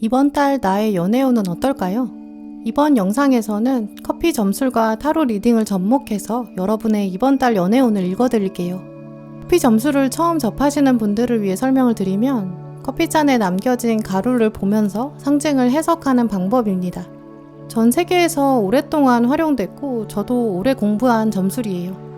이번 달 나의 연애운은 어떨까요? 이번 영상에서는 커피 점술과 타로 리딩을 접목해서 여러분의 이번 달 연애운을 읽어드릴게요. 커피 점술을 처음 접하시는 분들을 위해 설명을 드리면 커피잔에 남겨진 가루를 보면서 상징을 해석하는 방법입니다. 전 세계에서 오랫동안 활용됐고 저도 오래 공부한 점술이에요.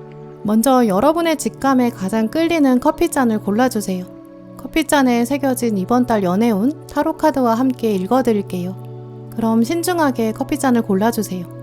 먼저 여러분의 직감에 가장 끌리는 커피잔을 골라주세요. 커피잔에 새겨진 이번 달 연애운 타로 카드와 함께 읽어드릴게요. 그럼 신중하게 커피잔을 골라주세요.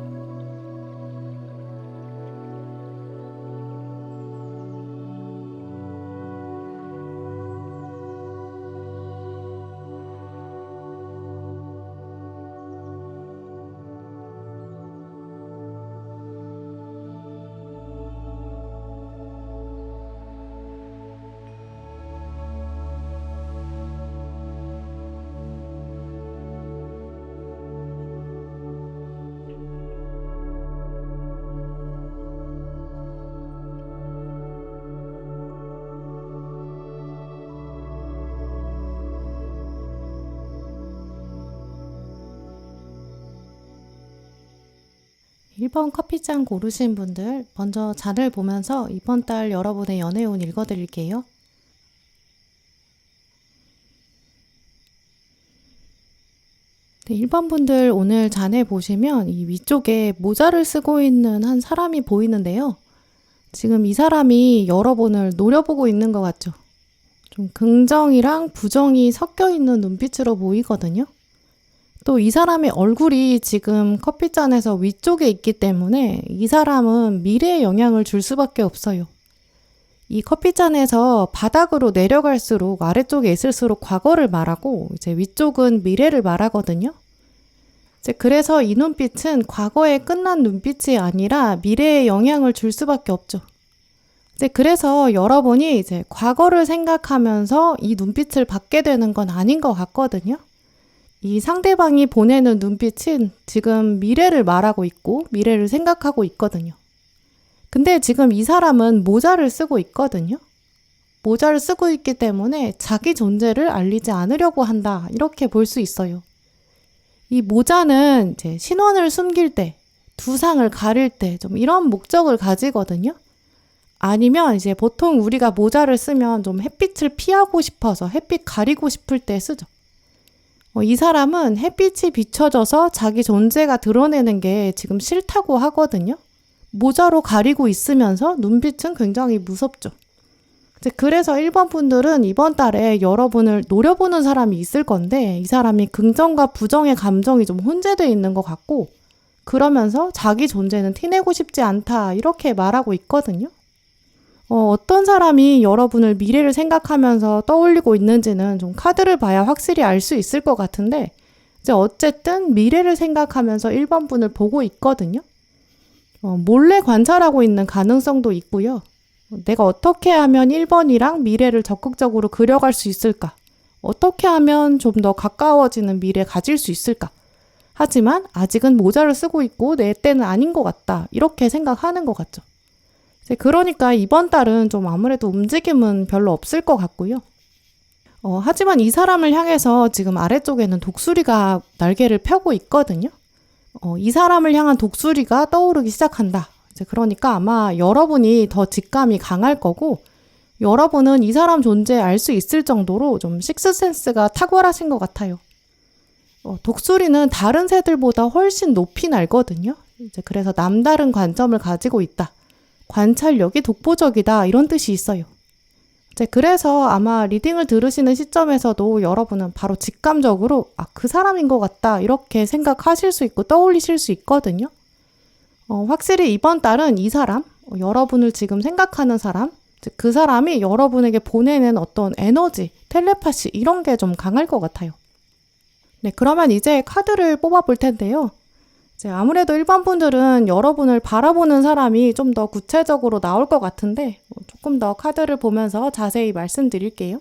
일 번 커피잔 고르신 분들 먼저 잔을 보면서 이번 달 여러분의 연애운 읽어드릴게요. 네, 1번 분들 오늘 잔에 보시면 이 위쪽에 모자를 쓰고 있는 한 사람이 보이는데요. 지금 이 사람이 여러분을 노려보고 있는 것 같죠? 좀 긍정이랑 부정이 섞여 있는 눈빛으로 보이거든요. 또 이 사람의 얼굴이 지금 커피잔에서 위쪽에 있기 때문에 이 사람은 미래에 영향을 줄 수밖에 없어요. 이 커피잔에서 바닥으로 내려갈수록 아래쪽에 있을수록 과거를 말하고 이제 위쪽은 미래를 말하거든요. 이제 그래서 이 눈빛은 과거에 끝난 눈빛이 아니라 미래에 영향을 줄 수밖에 없죠. 이제 그래서 여러분이 이제 과거를 생각하면서 이 눈빛을 받게 되는 건 아닌 것 같거든요. 이 상대방이 보내는 눈빛은 지금 미래를 말하고 있고 미래를 생각하고 있거든요. 근데 지금 이 사람은 모자를 쓰고 있거든요. 모자를 쓰고 있기 때문에 자기 존재를 알리지 않으려고 한다. 이렇게 볼 수 있어요. 이 모자는 이제 신원을 숨길 때, 두상을 가릴 때 좀 이런 목적을 가지거든요. 아니면 이제 보통 우리가 모자를 쓰면 좀 햇빛을 피하고 싶어서 햇빛 가리고 싶을 때 쓰죠. 이 사람은 햇빛이 비춰져서 자기 존재가 드러내는 게 지금 싫다고 하거든요. 모자로 가리고 있으면서 눈빛은 굉장히 무섭죠. 그래서 1번 분들은 이번 달에 여러분을 노려보는 사람이 있을 건데 이 사람이 긍정과 부정의 감정이 좀 혼재되어 있는 것 같고 그러면서 자기 존재는 티내고 싶지 않다 이렇게 말하고 있거든요. 어떤 사람이 여러분을 미래를 생각하면서 떠올리고 있는지는 좀 카드를 봐야 확실히 알 수 있을 것 같은데 이제 어쨌든 미래를 생각하면서 1번 분을 보고 있거든요. 몰래 관찰하고 있는 가능성도 있고요. 내가 어떻게 하면 1번이랑 미래를 적극적으로 그려갈 수 있을까? 어떻게 하면 좀 더 가까워지는 미래 가질 수 있을까? 하지만 아직은 모자를 쓰고 있고 내 때는 아닌 것 같다. 이렇게 생각하는 것 같죠. 그러니까 이번 달은 좀 아무래도 움직임은 별로 없을 것 같고요. 하지만 이 사람을 향해서 지금 아래쪽에는 독수리가 날개를 펴고 있거든요. 이 사람을 향한 독수리가 떠오르기 시작한다. 그러니까 아마 여러분이 더 직감이 강할 거고 여러분은 이 사람 존재 알 수 있을 정도로 좀 식스센스가 탁월하신 것 같아요. 독수리는 다른 새들보다 훨씬 높이 날거든요. 그래서 남다른 관점을 가지고 있다. 관찰력이 독보적이다 이런 뜻이 있어요. 그래서 아마 리딩을 들으시는 시점에서도 여러분은 바로 직감적으로 그 사람인 것 같다 이렇게 생각하실 수 있고 떠올리실 수 있거든요. 확실히 이번 달은 이 사람, 여러분을 지금 생각하는 사람, 그 사람이 여러분에게 보내는 어떤 에너지, 텔레파시 이런 게 좀 강할 것 같아요. 네, 그러면 이제 카드를 뽑아볼 텐데요. 아무래도 1번 분들은 여러분을 바라보는 사람이 좀 더 구체적으로 나올 것 같은데 조금 더 카드를 보면서 자세히 말씀드릴게요.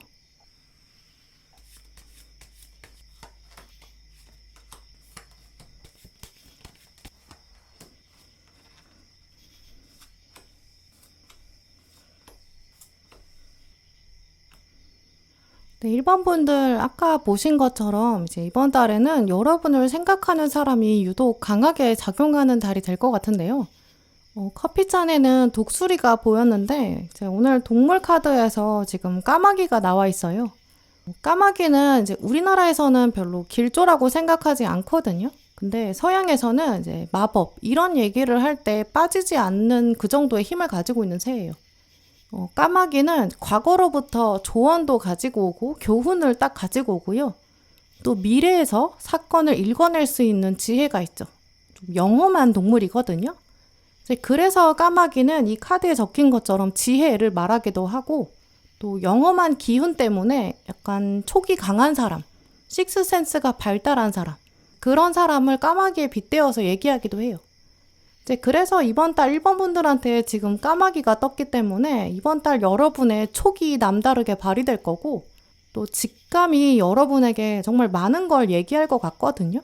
네, 1번 분들 아까 보신 것처럼 이제 이번 달에는 여러분을 생각하는 사람이 유독 강하게 작용하는 달이 될 것 같은데요. 커피잔에는 독수리가 보였는데 이제 오늘 동물 카드에서 지금 까마귀가 나와 있어요. 까마귀는 이제 우리나라에서는 별로 길조라고 생각하지 않거든요. 근데 서양에서는 이제 마법 이런 얘기를 할 때 빠지지 않는 그 정도의 힘을 가지고 있는 새예요. 까마귀는 과거로부터 조언도 가지고 오고 교훈을 딱 가지고 오고요. 또 미래에서 사건을 읽어낼 수 있는 지혜가 있죠. 좀 영험한 동물이거든요. 그래서 까마귀는 이 카드에 적힌 것처럼 지혜를 말하기도 하고 또 영험한 기운 때문에 약간 촉이 강한 사람, 식스센스가 발달한 사람, 그런 사람을 까마귀에 빗대어서 얘기하기도 해요. 그래서 이번 달 1번 분들한테 지금 까마귀가 떴기 때문에 이번 달 여러분의 촉이 남다르게 발휘될 거고 또 직감이 여러분에게 정말 많은 걸 얘기할 것 같거든요.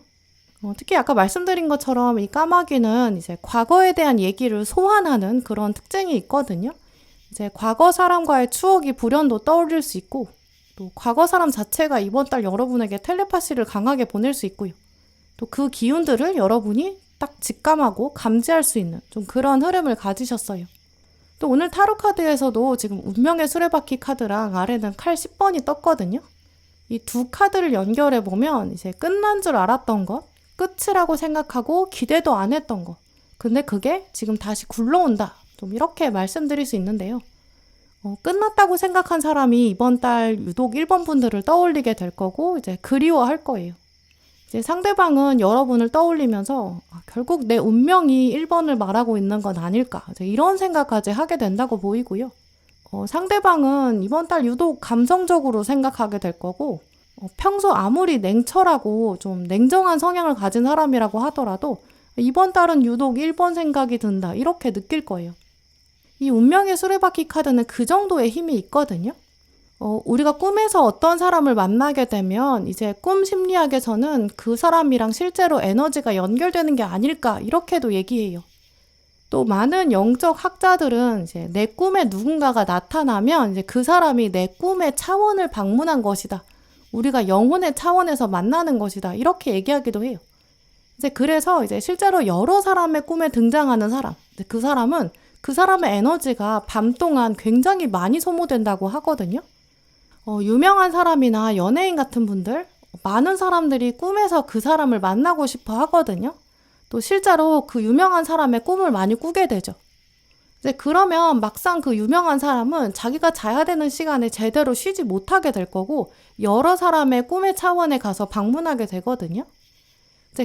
특히 아까 말씀드린 것처럼 이 까마귀는 이제 과거에 대한 얘기를 소환하는 그런 특징이 있거든요. 이제 과거 사람과의 추억이 불현도 떠올릴 수 있고 또 과거 사람 자체가 이번 달 여러분에게 텔레파시를 강하게 보낼 수 있고요. 또 그 기운들을 여러분이 딱 직감하고 감지할 수 있는 좀 그런 흐름을 가지셨어요. 또 오늘 타로 카드에서도 지금 운명의 수레바퀴 카드랑 아래는 칼 10번이 떴거든요. 이 두 카드를 연결해 보면 이제 끝난 줄 알았던 것, 끝이라고 생각하고 기대도 안 했던 것. 근데 그게 지금 다시 굴러온다. 좀 이렇게 말씀드릴 수 있는데요. 끝났다고 생각한 사람이 이번 달 유독 1번 분들을 떠올리게 될 거고 이제 그리워할 거예요. 이제 상대방은 여러분을 떠올리면서 결국 내 운명이 1번을 말하고 있는 건 아닐까 이런 생각까지 하게 된다고 보이고요. 상대방은 이번 달 유독 감성적으로 생각하게 될 거고 평소 아무리 냉철하고 좀 냉정한 성향을 가진 사람이라고 하더라도 이번 달은 유독 1번 생각이 든다 이렇게 느낄 거예요. 이 운명의 수레바퀴 카드는 그 정도의 힘이 있거든요. 우리가 꿈에서 어떤 사람을 만나게 되면 이제 꿈 심리학에서는 그 사람이랑 실제로 에너지가 연결되는 게 아닐까 이렇게도 얘기해요. 또 많은 영적 학자들은 이제 내 꿈에 누군가가 나타나면 이제 그 사람이 내 꿈의 차원을 방문한 것이다. 우리가 영혼의 차원에서 만나는 것이다. 이렇게 얘기하기도 해요. 그래서 이제 실제로 여러 사람의 꿈에 등장하는 사람, 그 사람은 그 사람의 에너지가 밤 동안 굉장히 많이 소모된다고 하거든요. 유명한 사람이나 연예인 같은 분들, 많은 사람들이 꿈에서 그 사람을 만나고 싶어 하거든요. 또 실제로 그 유명한 사람의 꿈을 많이 꾸게 되죠. 그러면 막상 그 유명한 사람은 자기가 자야 되는 시간에 제대로 쉬지 못하게 될 거고 여러 사람의 꿈의 차원에 가서 방문하게 되거든요.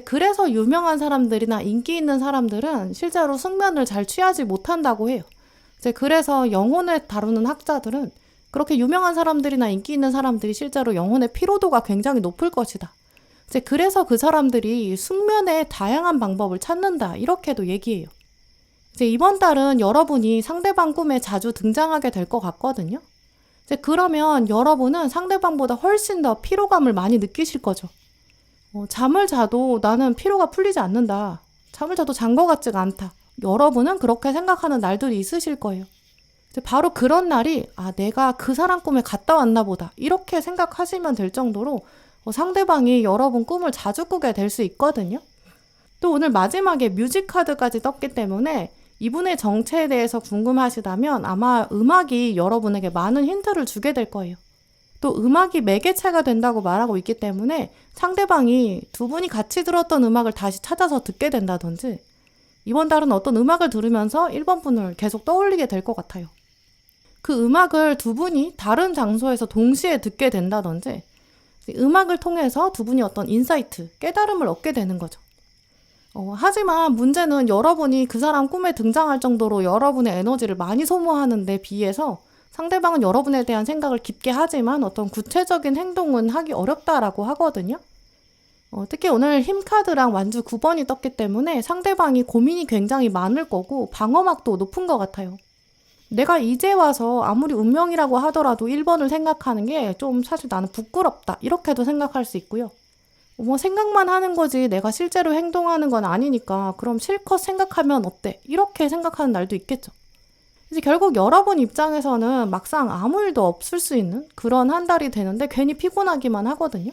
그래서 유명한 사람들이나 인기 있는 사람들은 실제로 숙면을 잘 취하지 못한다고 해요. 그래서 영혼을 다루는 학자들은 그렇게 유명한 사람들이나 인기 있는 사람들이 실제로 영혼의 피로도가 굉장히 높을 것이다. 그래서 그 사람들이 숙면의 다양한 방법을 찾는다. 이렇게도 얘기해요. 이번 달은 여러분이 상대방 꿈에 자주 등장하게 될 것 같거든요. 그러면 여러분은 상대방보다 훨씬 더 피로감을 많이 느끼실 거죠. 잠을 자도 나는 피로가 풀리지 않는다. 잠을 자도 잔 것 같지가 않다. 여러분은 그렇게 생각하는 날들이 있으실 거예요. 바로 그런 날이 내가 그 사람 꿈에 갔다 왔나 보다. 이렇게 생각하시면 될 정도로 상대방이 여러분 꿈을 자주 꾸게 될 수 있거든요. 또 오늘 마지막에 뮤직 카드까지 떴기 때문에 이분의 정체에 대해서 궁금하시다면 아마 음악이 여러분에게 많은 힌트를 주게 될 거예요. 또 음악이 매개체가 된다고 말하고 있기 때문에 상대방이 두 분이 같이 들었던 음악을 다시 찾아서 듣게 된다든지 이번 달은 어떤 음악을 들으면서 1번 분을 계속 떠올리게 될 것 같아요. 그 음악을 두 분이 다른 장소에서 동시에 듣게 된다든지 음악을 통해서 두 분이 어떤 인사이트, 깨달음을 얻게 되는 거죠. 하지만 문제는 여러분이 그 사람 꿈에 등장할 정도로 여러분의 에너지를 많이 소모하는 데 비해서 상대방은 여러분에 대한 생각을 깊게 하지만 어떤 구체적인 행동은 하기 어렵다라고 하거든요. 특히 오늘 힘카드랑 완주 9번이 떴기 때문에 상대방이 고민이 굉장히 많을 거고 방어막도 높은 것 같아요. 내가 이제 와서 아무리 운명이라고 하더라도 1번을 생각하는 게 좀 사실 나는 부끄럽다. 이렇게도 생각할 수 있고요. 생각만 하는 거지 내가 실제로 행동하는 건 아니니까 그럼 실컷 생각하면 어때? 이렇게 생각하는 날도 있겠죠. 이제 결국 여러분 입장에서는 막상 아무 일도 없을 수 있는 그런 한 달이 되는데 괜히 피곤하기만 하거든요.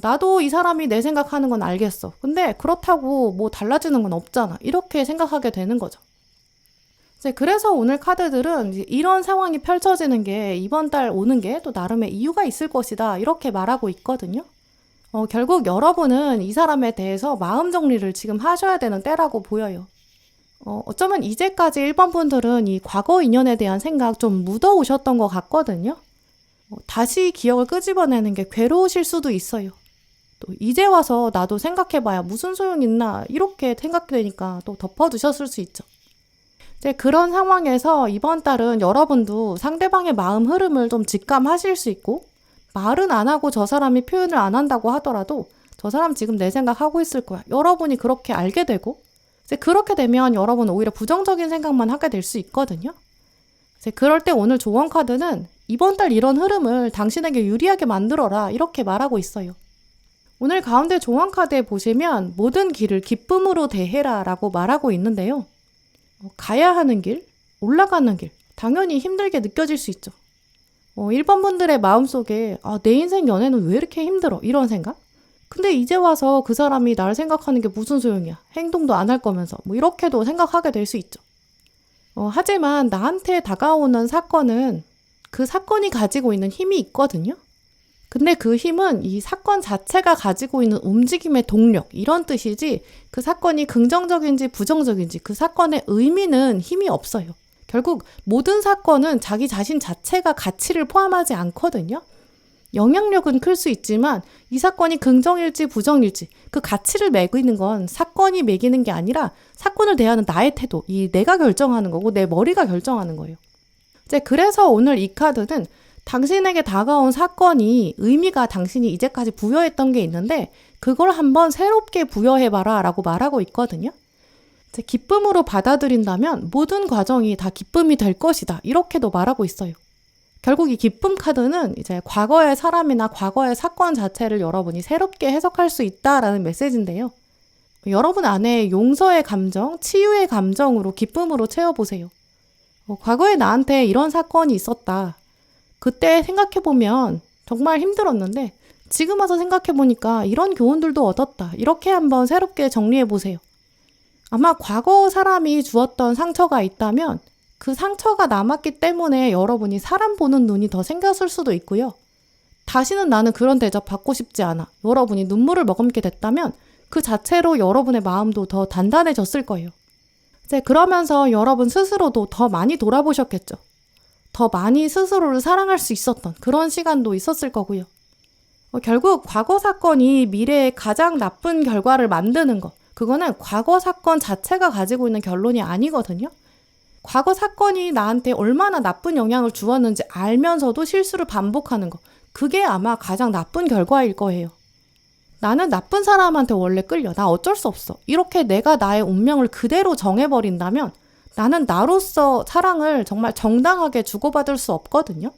나도 이 사람이 내 생각하는 건 알겠어. 근데 그렇다고 뭐 달라지는 건 없잖아. 이렇게 생각하게 되는 거죠. 이제 그래서 오늘 카드들은 이제 이런 상황이 펼쳐지는 게 이번 달 오는 게 또 나름의 이유가 있을 것이다. 이렇게 말하고 있거든요. 결국 여러분은 이 사람에 대해서 마음 정리를 지금 하셔야 되는 때라고 보여요. 어쩌면 이제까지 1번 분들은 이 과거 인연에 대한 생각 좀 묻어오셨던 것 같거든요. 다시 기억을 끄집어내는 게 괴로우실 수도 있어요. 또 이제 와서 나도 생각해봐야 무슨 소용 있나 이렇게 생각되니까 또 덮어두셨을 수 있죠. 이제 그런 상황에서 이번 달은 여러분도 상대방의 마음 흐름을 좀 직감하실 수 있고 말은 안 하고 저 사람이 표현을 안 한다고 하더라도 저 사람 지금 내 생각하고 있을 거야. 여러분이 그렇게 알게 되고 이제 그렇게 되면 여러분은 오히려 부정적인 생각만 하게 될 수 있거든요. 이제 그럴 때 오늘 조언 카드는 이번 달 이런 흐름을 당신에게 유리하게 만들어라 이렇게 말하고 있어요. 오늘 가운데 조언 카드에 보시면 모든 길을 기쁨으로 대해라 라고 말하고 있는데요. 가야 하는 길, 올라가는 길 당연히 힘들게 느껴질 수 있죠. 1번 분들의 마음속에 내 인생 연애는 왜 이렇게 힘들어 이런 생각? 근데 이제 와서 그 사람이 나를 생각하는 게 무슨 소용이야. 행동도 안 할 거면서 뭐 이렇게도 생각하게 될 수 있죠. 하지만 나한테 다가오는 사건은 그 사건이 가지고 있는 힘이 있거든요. 근데 그 힘은 이 사건 자체가 가지고 있는 움직임의 동력 이런 뜻이지 그 사건이 긍정적인지 부정적인지 그 사건의 의미는 힘이 없어요. 결국 모든 사건은 자기 자신 자체가 가치를 포함하지 않거든요. 영향력은 클 수 있지만 이 사건이 긍정일지 부정일지 그 가치를 매기는 건 사건이 매기는 게 아니라 사건을 대하는 나의 태도, 이 내가 결정하는 거고 내 머리가 결정하는 거예요. 이제 그래서 오늘 이 카드는 당신에게 다가온 사건이 의미가 당신이 이제까지 부여했던 게 있는데 그걸 한번 새롭게 부여해봐라 라고 말하고 있거든요. 이제 기쁨으로 받아들인다면 모든 과정이 다 기쁨이 될 것이다 이렇게도 말하고 있어요. 결국 이 기쁨 카드는 이제 과거의 사람이나 과거의 사건 자체를 여러분이 새롭게 해석할 수 있다라는 메시지인데요. 여러분 안에 용서의 감정, 치유의 감정으로 기쁨으로 채워보세요. 과거에 나한테 이런 사건이 있었다. 그때 생각해보면 정말 힘들었는데 지금 와서 생각해보니까 이런 교훈들도 얻었다. 이렇게 한번 새롭게 정리해보세요. 아마 과거 사람이 주었던 상처가 있다면 그 상처가 남았기 때문에 여러분이 사람 보는 눈이 더 생겼을 수도 있고요. 다시는 나는 그런 대접 받고 싶지 않아. 여러분이 눈물을 머금게 됐다면 그 자체로 여러분의 마음도 더 단단해졌을 거예요. 이제 그러면서 여러분 스스로도 더 많이 돌아보셨겠죠. 더 많이 스스로를 사랑할 수 있었던 그런 시간도 있었을 거고요. 결국 과거 사건이 미래에 가장 나쁜 결과를 만드는 것, 그거는 과거 사건 자체가 가지고 있는 결론이 아니거든요. 과거 사건이 나한테 얼마나 나쁜 영향을 주었는지 알면서도 실수를 반복하는 것, 그게 아마 가장 나쁜 결과일 거예요. 나는 나쁜 사람한테 원래 끌려. 나 어쩔 수 없어. 이렇게 내가 나의 운명을 그대로 정해버린다면 나는 나로서 사랑을 정말 정당하게 주고받을 수 없거든요.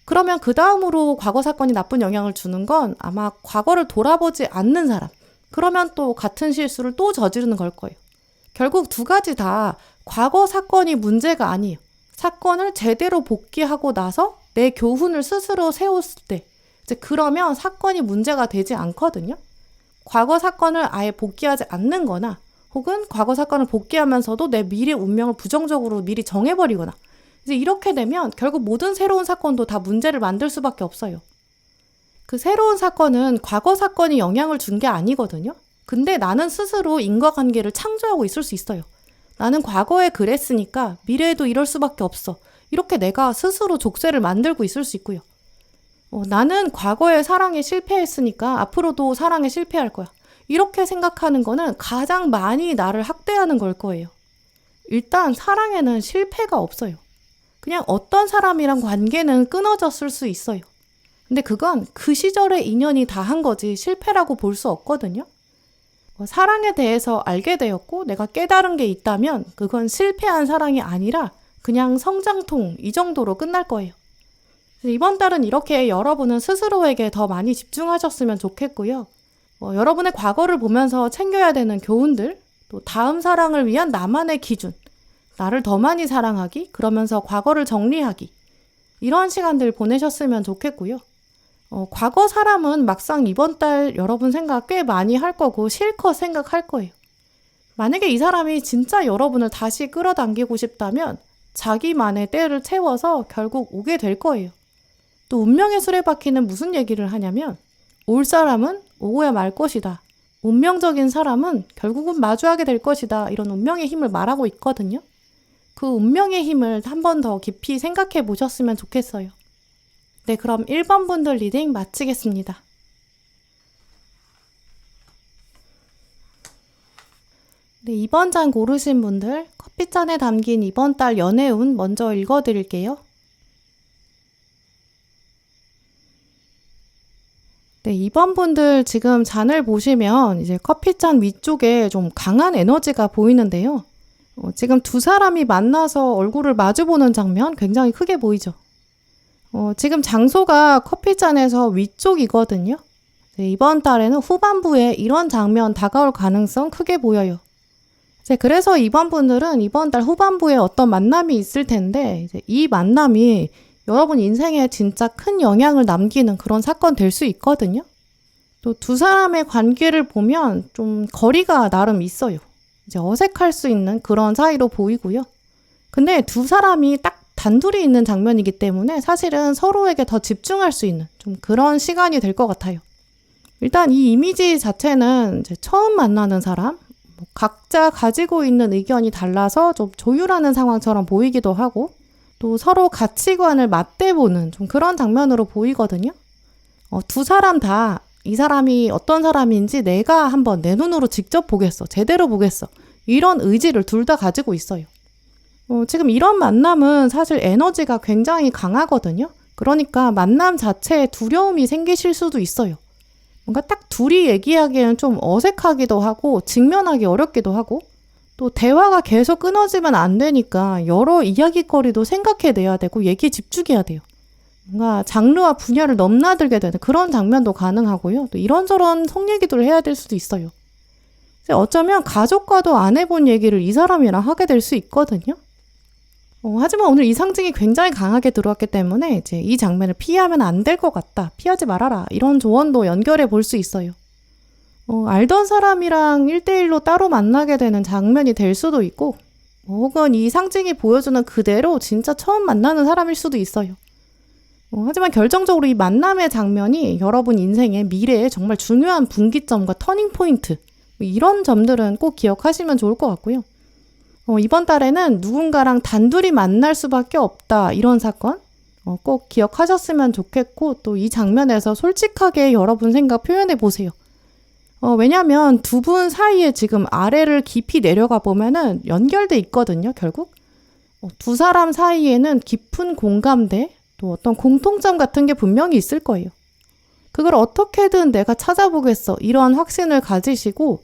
그러면 그 다음으로 과거 사건이 나쁜 영향을 주는 건 아마 과거를 돌아보지 않는 사람. 그러면 또 같은 실수를 또 저지르는 걸 거예요. 결국 두 가지 다 과거 사건이 문제가 아니에요. 사건을 제대로 복귀하고 나서 내 교훈을 스스로 세웠을 때 이제 그러면 사건이 문제가 되지 않거든요. 과거 사건을 아예 복귀하지 않는 거나 혹은 과거 사건을 복귀하면서도 내 미래 운명을 부정적으로 미리 정해버리거나 이제 이렇게 되면 결국 모든 새로운 사건도 다 문제를 만들 수밖에 없어요. 그 새로운 사건은 과거 사건이 영향을 준 게 아니거든요. 근데 나는 스스로 인과관계를 창조하고 있을 수 있어요. 나는 과거에 그랬으니까 미래에도 이럴 수밖에 없어. 이렇게 내가 스스로 족쇄를 만들고 있을 수 있고요. 나는 과거에 사랑에 실패했으니까 앞으로도 사랑에 실패할 거야. 이렇게 생각하는 거는 가장 많이 나를 학대하는 걸 거예요. 일단 사랑에는 실패가 없어요. 그냥 어떤 사람이랑 관계는 끊어졌을 수 있어요. 근데 그건 그 시절의 인연이 다 한 거지 실패라고 볼 수 없거든요. 사랑에 대해서 알게 되었고 내가 깨달은 게 있다면 그건 실패한 사랑이 아니라 그냥 성장통 이 정도로 끝날 거예요. 이번 달은 이렇게 여러분은 스스로에게 더 많이 집중하셨으면 좋겠고요. 여러분의 과거를 보면서 챙겨야 되는 교훈들, 또 다음 사랑을 위한 나만의 기준, 나를 더 많이 사랑하기, 그러면서 과거를 정리하기, 이런 시간들 보내셨으면 좋겠고요. 과거 사람은 막상 이번 달 여러분 생각 꽤 많이 할 거고 실컷 생각할 거예요. 만약에 이 사람이 진짜 여러분을 다시 끌어당기고 싶다면 자기만의 때를 채워서 결국 오게 될 거예요. 또 운명의 수레바퀴는 무슨 얘기를 하냐면 올 사람은 오고야 말 것이다. 운명적인 사람은 결국은 마주하게 될 것이다. 이런 운명의 힘을 말하고 있거든요. 그 운명의 힘을 한 번 더 깊이 생각해 보셨으면 좋겠어요. 네, 그럼 1번 분들 리딩 마치겠습니다. 네, 2번 장 고르신 분들 커피잔에 담긴 이번 달 연애운 먼저 읽어드릴게요. 네, 2번 분들 지금 잔을 보시면 이제 커피잔 위쪽에 좀 강한 에너지가 보이는데요. 지금 두 사람이 만나서 얼굴을 마주보는 장면 굉장히 크게 보이죠. 지금 장소가 커피잔에서 위쪽이거든요. 네, 이번 달에는 후반부에 이런 장면 다가올 가능성 크게 보여요. 그래서 이번 분들은 이번 달 후반부에 어떤 만남이 있을 텐데 이제 이 만남이 여러분 인생에 진짜 큰 영향을 남기는 그런 사건 될 수 있거든요. 또 두 사람의 관계를 보면 좀 거리가 나름 있어요. 이제 어색할 수 있는 그런 사이로 보이고요. 근데 두 사람이 딱 단둘이 있는 장면이기 때문에 사실은 서로에게 더 집중할 수 있는 좀 그런 시간이 될 것 같아요. 일단 이 이미지 자체는 이제 처음 만나는 사람, 각자 가지고 있는 의견이 달라서 좀 조율하는 상황처럼 보이기도 하고 또 서로 가치관을 맞대보는 좀 그런 장면으로 보이거든요. 두 사람 다 이 사람이 어떤 사람인지 내가 한번 내 눈으로 직접 보겠어. 제대로 보겠어. 이런 의지를 둘 다 가지고 있어요. 지금 이런 만남은 사실 에너지가 굉장히 강하거든요. 그러니까 만남 자체에 두려움이 생기실 수도 있어요. 뭔가 딱 둘이 얘기하기에는 좀 어색하기도 하고 직면하기 어렵기도 하고 또 대화가 계속 끊어지면 안 되니까 여러 이야기거리도 생각해내야 되고 얘기에 집중해야 돼요. 뭔가 장르와 분야를 넘나들게 되는 그런 장면도 가능하고요. 또 이런저런 속 얘기들을 해야 될 수도 있어요. 어쩌면 가족과도 안 해본 얘기를 이 사람이랑 하게 될 수 있거든요. 하지만 오늘 이 상징이 굉장히 강하게 들어왔기 때문에 이제 이 장면을 피하면 안 될 것 같다. 피하지 말아라. 이런 조언도 연결해 볼 수 있어요. 알던 사람이랑 1대1로 따로 만나게 되는 장면이 될 수도 있고 혹은 이 상징이 보여주는 그대로 진짜 처음 만나는 사람일 수도 있어요. 하지만 결정적으로 이 만남의 장면이 여러분 인생의 미래에 정말 중요한 분기점과 터닝 포인트 이런 점들은 꼭 기억하시면 좋을 것 같고요. 이번 달에는 누군가랑 단둘이 만날 수밖에 없다 이런 사건 꼭 기억하셨으면 좋겠고 또 이 장면에서 솔직하게 여러분 생각 표현해 보세요. 왜냐하면 두 분 사이에 지금 아래를 깊이 내려가 보면은 연결돼 있거든요, 결국. 두 사람 사이에는 깊은 공감대, 또 어떤 공통점 같은 게 분명히 있을 거예요. 그걸 어떻게든 내가 찾아보겠어. 이런 확신을 가지시고,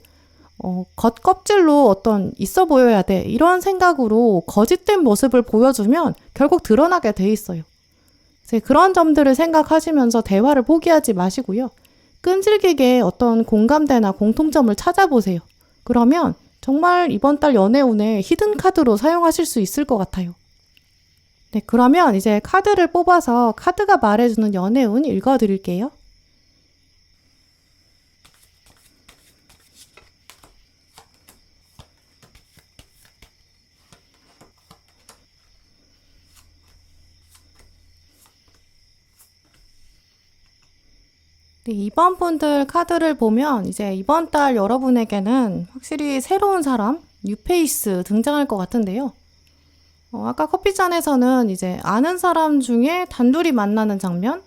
겉껍질로 어떤 있어 보여야 돼. 이런 생각으로 거짓된 모습을 보여주면 결국 드러나게 돼 있어요. 그런 점들을 생각하시면서 대화를 포기하지 마시고요. 끈질기게 어떤 공감대나 공통점을 찾아보세요. 그러면 정말 이번 달 연애운에 히든 카드로 사용하실 수 있을 것 같아요. 네, 그러면 이제 카드를 뽑아서 카드가 말해주는 연애운 읽어드릴게요. 네, 2번 분들 카드를 보면 이제 이번 달 여러분에게는 확실히 새로운 사람, 뉴페이스 등장할 것 같은데요. 아까 커피잔에서는 이제 아는 사람 중에 단둘이 만나는 장면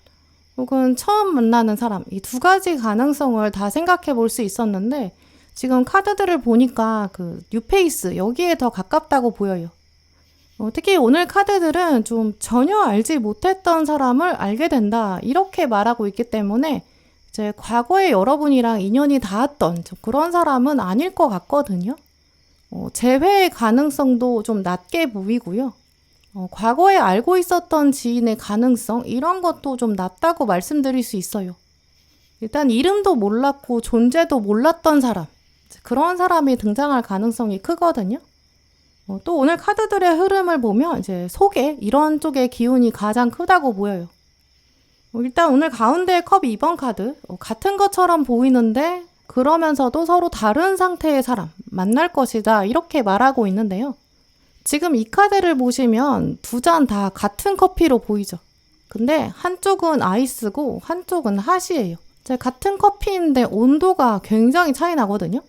혹은 처음 만나는 사람 이 두 가지 가능성을 다 생각해 볼 수 있었는데 지금 카드들을 보니까 그 뉴페이스 여기에 더 가깝다고 보여요. 특히 오늘 카드들은 좀 전혀 알지 못했던 사람을 알게 된다 이렇게 말하고 있기 때문에 이제 과거에 여러분이랑 인연이 닿았던 그런 사람은 아닐 것 같거든요. 재회의 가능성도 좀 낮게 보이고요. 과거에 알고 있었던 지인의 가능성 이런 것도 좀 낮다고 말씀드릴 수 있어요. 일단 이름도 몰랐고 존재도 몰랐던 사람 그런 사람이 등장할 가능성이 크거든요. 또 오늘 카드들의 흐름을 보면 이제 속에 이런 쪽의 기운이 가장 크다고 보여요. 일단 오늘 가운데 컵 2번 카드 같은 것처럼 보이는데 그러면서도 서로 다른 상태의 사람 만날 것이다 이렇게 말하고 있는데요. 지금 이 카드를 보시면 두 잔 다 같은 커피로 보이죠. 근데 한쪽은 아이스고 한쪽은 핫이에요. 같은 커피인데 온도가 굉장히 차이 나거든요.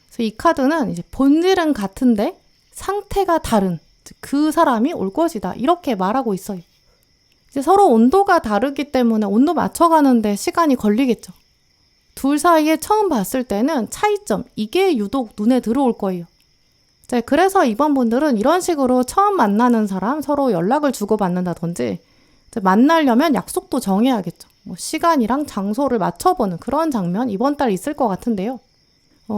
그래서 이 카드는 이제 본질은 같은데 상태가 다른 그 사람이 올 것이다 이렇게 말하고 있어요. 이제 서로 온도가 다르기 때문에 온도 맞춰가는데 시간이 걸리겠죠. 둘 사이에 처음 봤을 때는 차이점 이게 유독 눈에 들어올 거예요. 그래서 이번 분들은 이런 식으로 처음 만나는 사람 서로 연락을 주고받는다든지 만나려면 약속도 정해야겠죠. 시간이랑 장소를 맞춰보는 그런 장면 이번 달 있을 것 같은데요.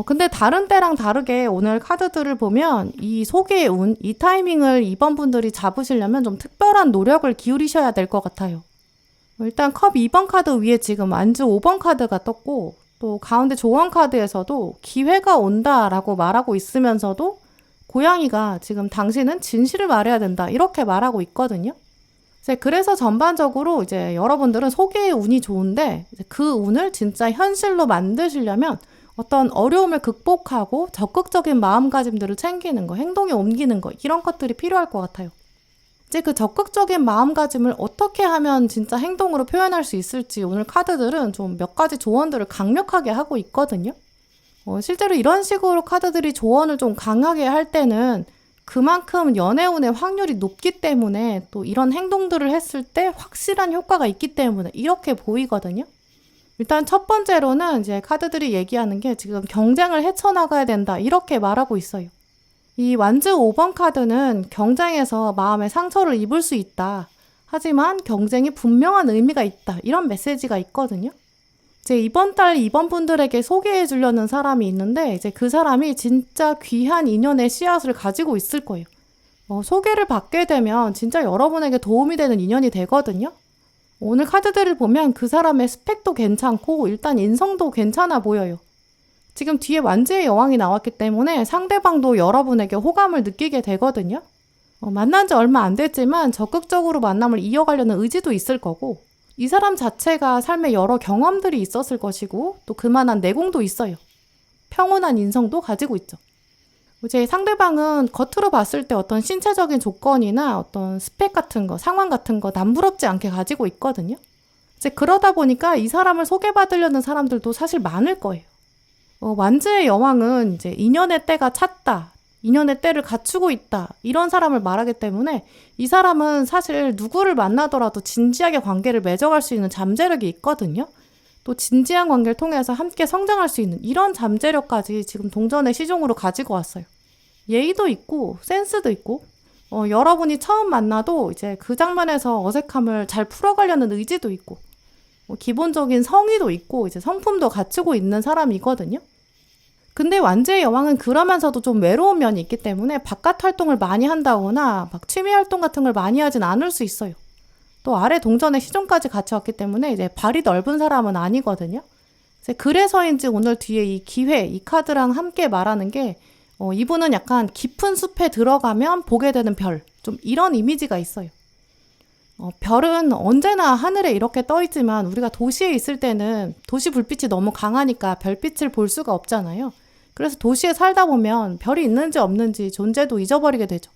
근데 다른 때랑 다르게 오늘 카드들을 보면 이 속의 운, 이 타이밍을 이번 분들이 잡으시려면 좀 특별한 노력을 기울이셔야 될 것 같아요. 일단 컵 2번 카드 위에 지금 완주 5번 카드가 떴고 또 가운데 조언 카드에서도 기회가 온다라고 말하고 있으면서도 고양이가 지금 당신은 진실을 말해야 된다 이렇게 말하고 있거든요. 그래서 전반적으로 이제 여러분들은 속의 운이 좋은데 그 운을 진짜 현실로 만드시려면 어떤 어려움을 극복하고 적극적인 마음가짐들을 챙기는 거, 행동에 옮기는 거 이런 것들이 필요할 것 같아요. 이제 그 적극적인 마음가짐을 어떻게 하면 진짜 행동으로 표현할 수 있을지 오늘 카드들은 좀 몇 가지 조언들을 강력하게 하고 있거든요. 실제로 이런 식으로 카드들이 조언을 좀 강하게 할 때는 그만큼 연애운의 확률이 높기 때문에 또 이런 행동들을 했을 때 확실한 효과가 있기 때문에 이렇게 보이거든요. 일단 첫 번째로는 이제 카드들이 얘기하는 게 지금 경쟁을 헤쳐나가야 된다 이렇게 말하고 있어요. 이 완즈 5번 카드는 경쟁에서 마음의 상처를 입을 수 있다. 하지만 경쟁이 분명한 의미가 있다. 이런 메시지가 있거든요. 이제 이번 달 이번 분들에게 소개해 주려는 사람이 있는데 이제 그 사람이 진짜 귀한 인연의 씨앗을 가지고 있을 거예요. 소개를 받게 되면 진짜 여러분에게 도움이 되는 인연이 되거든요. 오늘 카드들을 보면 그 사람의 스펙도 괜찮고 일단 인성도 괜찮아 보여요. 지금 뒤에 완지의 여왕이 나왔기 때문에 상대방도 여러분에게 호감을 느끼게 되거든요. 만난 지 얼마 안 됐지만 적극적으로 만남을 이어가려는 의지도 있을 거고 이 사람 자체가 삶에 여러 경험들이 있었을 것이고 또 그만한 내공도 있어요. 평온한 인성도 가지고 있죠. 이제 상대방은 겉으로 봤을 때 어떤 신체적인 조건이나 어떤 스펙 같은 거, 상황 같은 거 남부럽지 않게 가지고 있거든요. 이제 그러다 보니까 이 사람을 소개받으려는 사람들도 사실 많을 거예요. 완즈의 여왕은 이제 인연의 때가 찼다, 인연의 때를 갖추고 있다 이런 사람을 말하기 때문에 이 사람은 사실 누구를 만나더라도 진지하게 관계를 맺어갈 수 있는 잠재력이 있거든요. 또 진지한 관계를 통해서 함께 성장할 수 있는 이런 잠재력까지 지금 동전의 시종으로 가지고 왔어요. 예의도 있고 센스도 있고 여러분이 처음 만나도 이제 그 장면에서 어색함을 잘 풀어가려는 의지도 있고 기본적인 성의도 있고 이제 성품도 갖추고 있는 사람이거든요. 근데 완제의 여왕은 그러면서도 좀 외로운 면이 있기 때문에 바깥 활동을 많이 한다거나 막 취미 활동 같은 걸 많이 하진 않을 수 있어요. 또 아래 동전의 시종까지 같이 왔기 때문에 이제 발이 넓은 사람은 아니거든요. 그래서인지 오늘 뒤에 이 기회, 이 카드랑 함께 말하는 게 이분은 약간 깊은 숲에 들어가면 보게 되는 별, 좀 이런 이미지가 있어요. 별은 언제나 하늘에 이렇게 떠 있지만 우리가 도시에 있을 때는 도시 불빛이 너무 강하니까 별빛을 볼 수가 없잖아요. 그래서 도시에 살다 보면 별이 있는지 없는지 존재도 잊어버리게 되죠.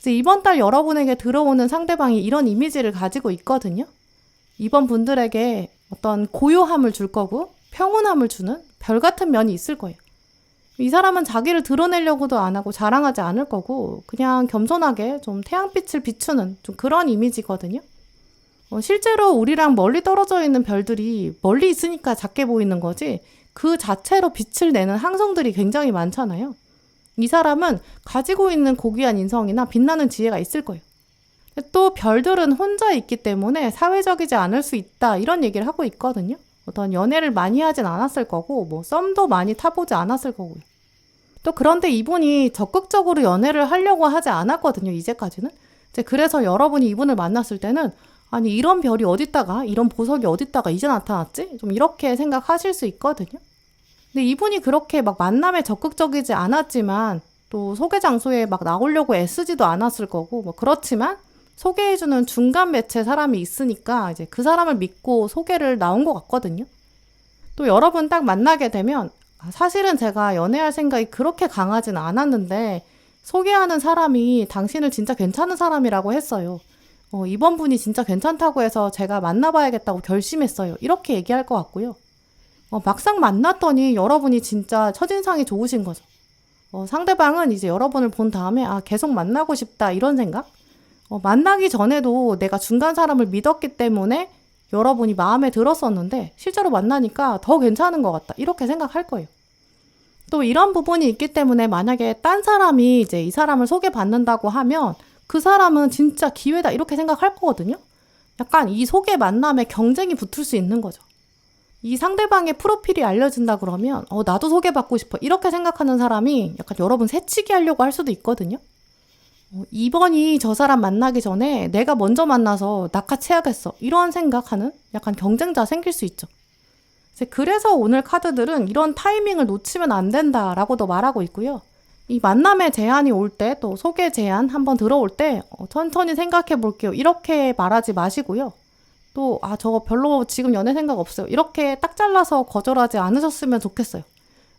그래서 이번 달 여러분에게 들어오는 상대방이 이런 이미지를 가지고 있거든요. 이번 분들에게 어떤 고요함을 줄 거고 평온함을 주는 별 같은 면이 있을 거예요. 이 사람은 자기를 드러내려고도 안 하고 자랑하지 않을 거고 그냥 겸손하게 좀 태양빛을 비추는 좀 그런 이미지거든요. 실제로 우리랑 멀리 떨어져 있는 별들이 멀리 있으니까 작게 보이는 거지 그 자체로 빛을 내는 항성들이 굉장히 많잖아요. 이 사람은 가지고 있는 고귀한 인성이나 빛나는 지혜가 있을 거예요. 또 별들은 혼자 있기 때문에 사회적이지 않을 수 있다 이런 얘기를 하고 있거든요. 어떤 연애를 많이 하진 않았을 거고 썸도 많이 타보지 않았을 거고요. 또 그런데 이분이 적극적으로 연애를 하려고 하지 않았거든요. 이제까지는. 그래서 여러분이 이분을 만났을 때는 아니 이런 별이 어딨다가 이런 보석이 어딨다가 이제 나타났지? 좀 이렇게 생각하실 수 있거든요. 근데 이분이 그렇게 막 만남에 적극적이지 않았지만 또 소개 장소에 막 나오려고 애쓰지도 않았을 거고, 뭐 그렇지만 소개해주는 중간 매체 사람이 있으니까 이제 그 사람을 믿고 소개를 나온 것 같거든요. 또 여러분 딱 만나게 되면 사실은 제가 연애할 생각이 그렇게 강하진 않았는데 소개하는 사람이 당신을 진짜 괜찮은 사람이라고 했어요. 이번 분이 진짜 괜찮다고 해서 제가 만나봐야겠다고 결심했어요. 이렇게 얘기할 것 같고요. 막상 만났더니 여러분이 진짜 첫인상이 좋으신 거죠. 상대방은 이제 여러분을 본 다음에 계속 만나고 싶다 이런 생각? 만나기 전에도 내가 중간 사람을 믿었기 때문에 여러분이 마음에 들었었는데 실제로 만나니까 더 괜찮은 것 같다 이렇게 생각할 거예요. 또 이런 부분이 있기 때문에 만약에 딴 사람이 이제 이 사람을 소개받는다고 하면 그 사람은 진짜 기회다 이렇게 생각할 거거든요. 약간 이 소개 만남에 경쟁이 붙을 수 있는 거죠. 이 상대방의 프로필이 알려진다 그러면 나도 소개받고 싶어 이렇게 생각하는 사람이 약간 여러분 새치기 하려고 할 수도 있거든요. 이번이 저 사람 만나기 전에 내가 먼저 만나서 낚아채야겠어 이런 생각하는 약간 경쟁자 생길 수 있죠. 그래서 오늘 카드들은 이런 타이밍을 놓치면 안 된다라고도 말하고 있고요. 이 만남의 제안이 올 때 또 소개 제안 한번 들어올 때 천천히 생각해 볼게요 이렇게 말하지 마시고요. 또 저거 별로 지금 연애 생각 없어요 이렇게 딱 잘라서 거절하지 않으셨으면 좋겠어요.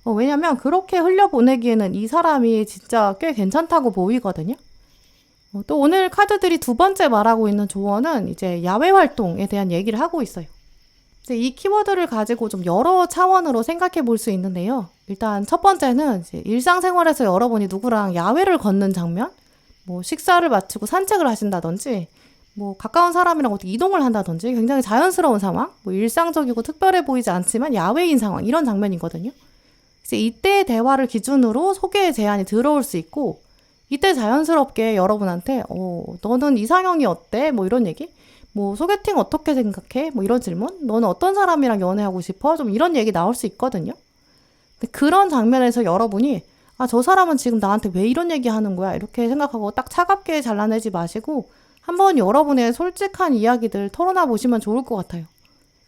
왜냐면 그렇게 흘려보내기에는 이 사람이 진짜 꽤 괜찮다고 보이거든요. 또 오늘 카드들이 두 번째 말하고 있는 조언은 이제 야외 활동에 대한 얘기를 하고 있어요. 이제 이 키워드를 가지고 좀 여러 차원으로 생각해 볼 수 있는데요. 일단 첫 번째는 이제 일상생활에서 여러분이 누구랑 야외를 걷는 장면, 뭐 식사를 마치고 산책을 하신다든지, 뭐 가까운 사람이랑 어떻게 이동을 한다든지 굉장히 자연스러운 상황, 뭐 일상적이고 특별해 보이지 않지만 야외인 상황 이런 장면이거든요. 이제 이때의 대화를 기준으로 소개의 제안이 들어올 수 있고 이때 자연스럽게 여러분한테 너는 이상형이 어때? 뭐 이런 얘기? 뭐 소개팅 어떻게 생각해? 뭐 이런 질문? 너는 어떤 사람이랑 연애하고 싶어? 좀 이런 얘기 나올 수 있거든요. 근데 그런 장면에서 여러분이 저 사람은 지금 나한테 왜 이런 얘기 하는 거야? 이렇게 생각하고 딱 차갑게 잘라내지 마시고 한번 여러분의 솔직한 이야기들 털어놔 보시면 좋을 것 같아요.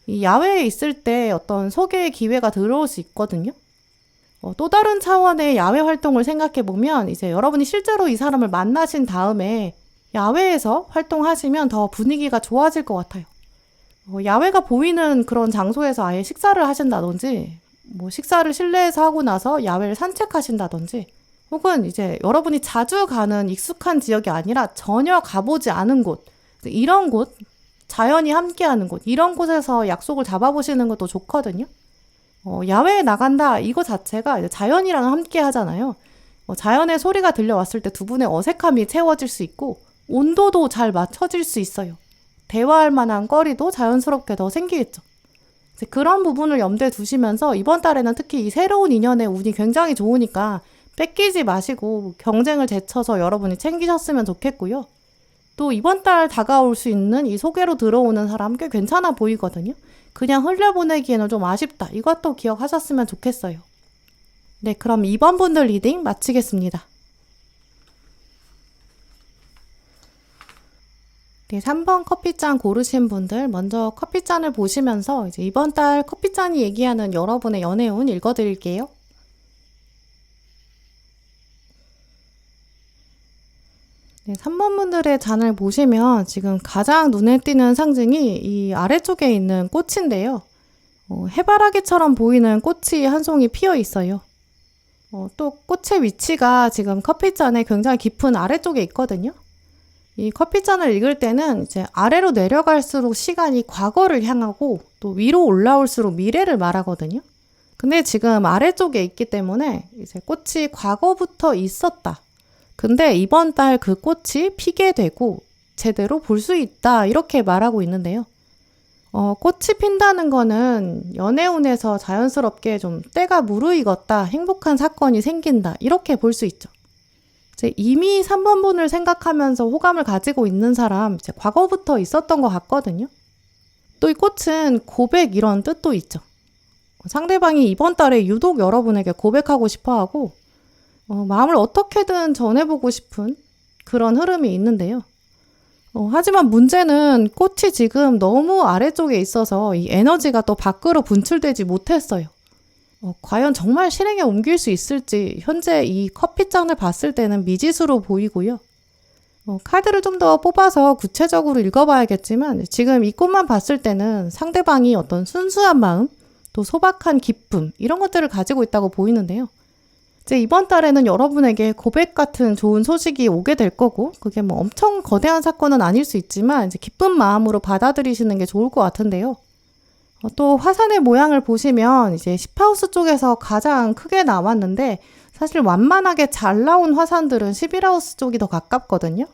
이 야외에 있을 때 어떤 소개의 기회가 들어올 수 있거든요. 또 다른 차원의 야외 활동을 생각해 보면 이제 여러분이 실제로 이 사람을 만나신 다음에 야외에서 활동하시면 더 분위기가 좋아질 것 같아요. 야외가 보이는 그런 장소에서 아예 식사를 하신다든지 뭐 식사를 실내에서 하고 나서 야외를 산책하신다든지 혹은 이제 여러분이 자주 가는 익숙한 지역이 아니라 전혀 가보지 않은 곳 이런 곳 자연이 함께하는 곳 이런 곳에서 약속을 잡아보시는 것도 좋거든요. 야외에 나간다 이거 자체가 이제 자연이랑 함께 하잖아요. 자연의 소리가 들려왔을 때 두 분의 어색함이 채워질 수 있고 온도도 잘 맞춰질 수 있어요. 대화할 만한 거리도 자연스럽게 더 생기겠죠. 그런 부분을 염두에 두시면서 이번 달에는 특히 이 새로운 인연의 운이 굉장히 좋으니까 뺏기지 마시고 경쟁을 제쳐서 여러분이 챙기셨으면 좋겠고요. 또 이번 달 다가올 수 있는 이 소개로 들어오는 사람 꽤 괜찮아 보이거든요. 그냥 흘려보내기에는 좀 아쉽다. 이것도 기억하셨으면 좋겠어요. 네, 그럼 2번 분들 리딩 마치겠습니다. 네, 3번 커피잔 고르신 분들 먼저 커피잔을 보시면서 이제 이번 달 커피잔이 얘기하는 여러분의 연애운 읽어드릴게요. 네, 3번 분들의 잔을 보시면 지금 가장 눈에 띄는 상징이 이 아래쪽에 있는 꽃인데요. 해바라기처럼 보이는 꽃이 한 송이 피어 있어요. 또 꽃의 위치가 지금 커피잔의 굉장히 깊은 아래쪽에 있거든요. 이 커피잔을 읽을 때는 이제 아래로 내려갈수록 시간이 과거를 향하고 또 위로 올라올수록 미래를 말하거든요. 근데 지금 아래쪽에 있기 때문에 이제 꽃이 과거부터 있었다. 근데 이번 달 그 꽃이 피게 되고 제대로 볼 수 있다. 이렇게 말하고 있는데요. 꽃이 핀다는 거는 연애운에서 자연스럽게 좀 때가 무르익었다. 행복한 사건이 생긴다. 이렇게 볼 수 있죠. 이제 이미 3번 분을 생각하면서 호감을 가지고 있는 사람 이제 과거부터 있었던 것 같거든요. 또 이 꽃은 고백 이런 뜻도 있죠. 상대방이 이번 달에 유독 여러분에게 고백하고 싶어하고 마음을 어떻게든 전해보고 싶은 그런 흐름이 있는데요. 하지만 문제는 꽃이 지금 너무 아래쪽에 있어서 이 에너지가 또 밖으로 분출되지 못했어요. 과연 정말 실행에 옮길 수 있을지 현재 이 커피잔을 봤을 때는 미지수로 보이고요. 카드를 좀 더 뽑아서 구체적으로 읽어봐야겠지만 지금 이 꽃만 봤을 때는 상대방이 어떤 순수한 마음, 또 소박한 기쁨 이런 것들을 가지고 있다고 보이는데요. 이제 이번 달에는 여러분에게 고백 같은 좋은 소식이 오게 될 거고 그게 뭐 엄청 거대한 사건은 아닐 수 있지만 이제 기쁜 마음으로 받아들이시는 게 좋을 것 같은데요. 또 화산의 모양을 보시면 이제 10하우스 쪽에서 가장 크게 나왔는데 사실 완만하게 잘 나온 화산들은 11하우스 쪽이 더 가깝거든요.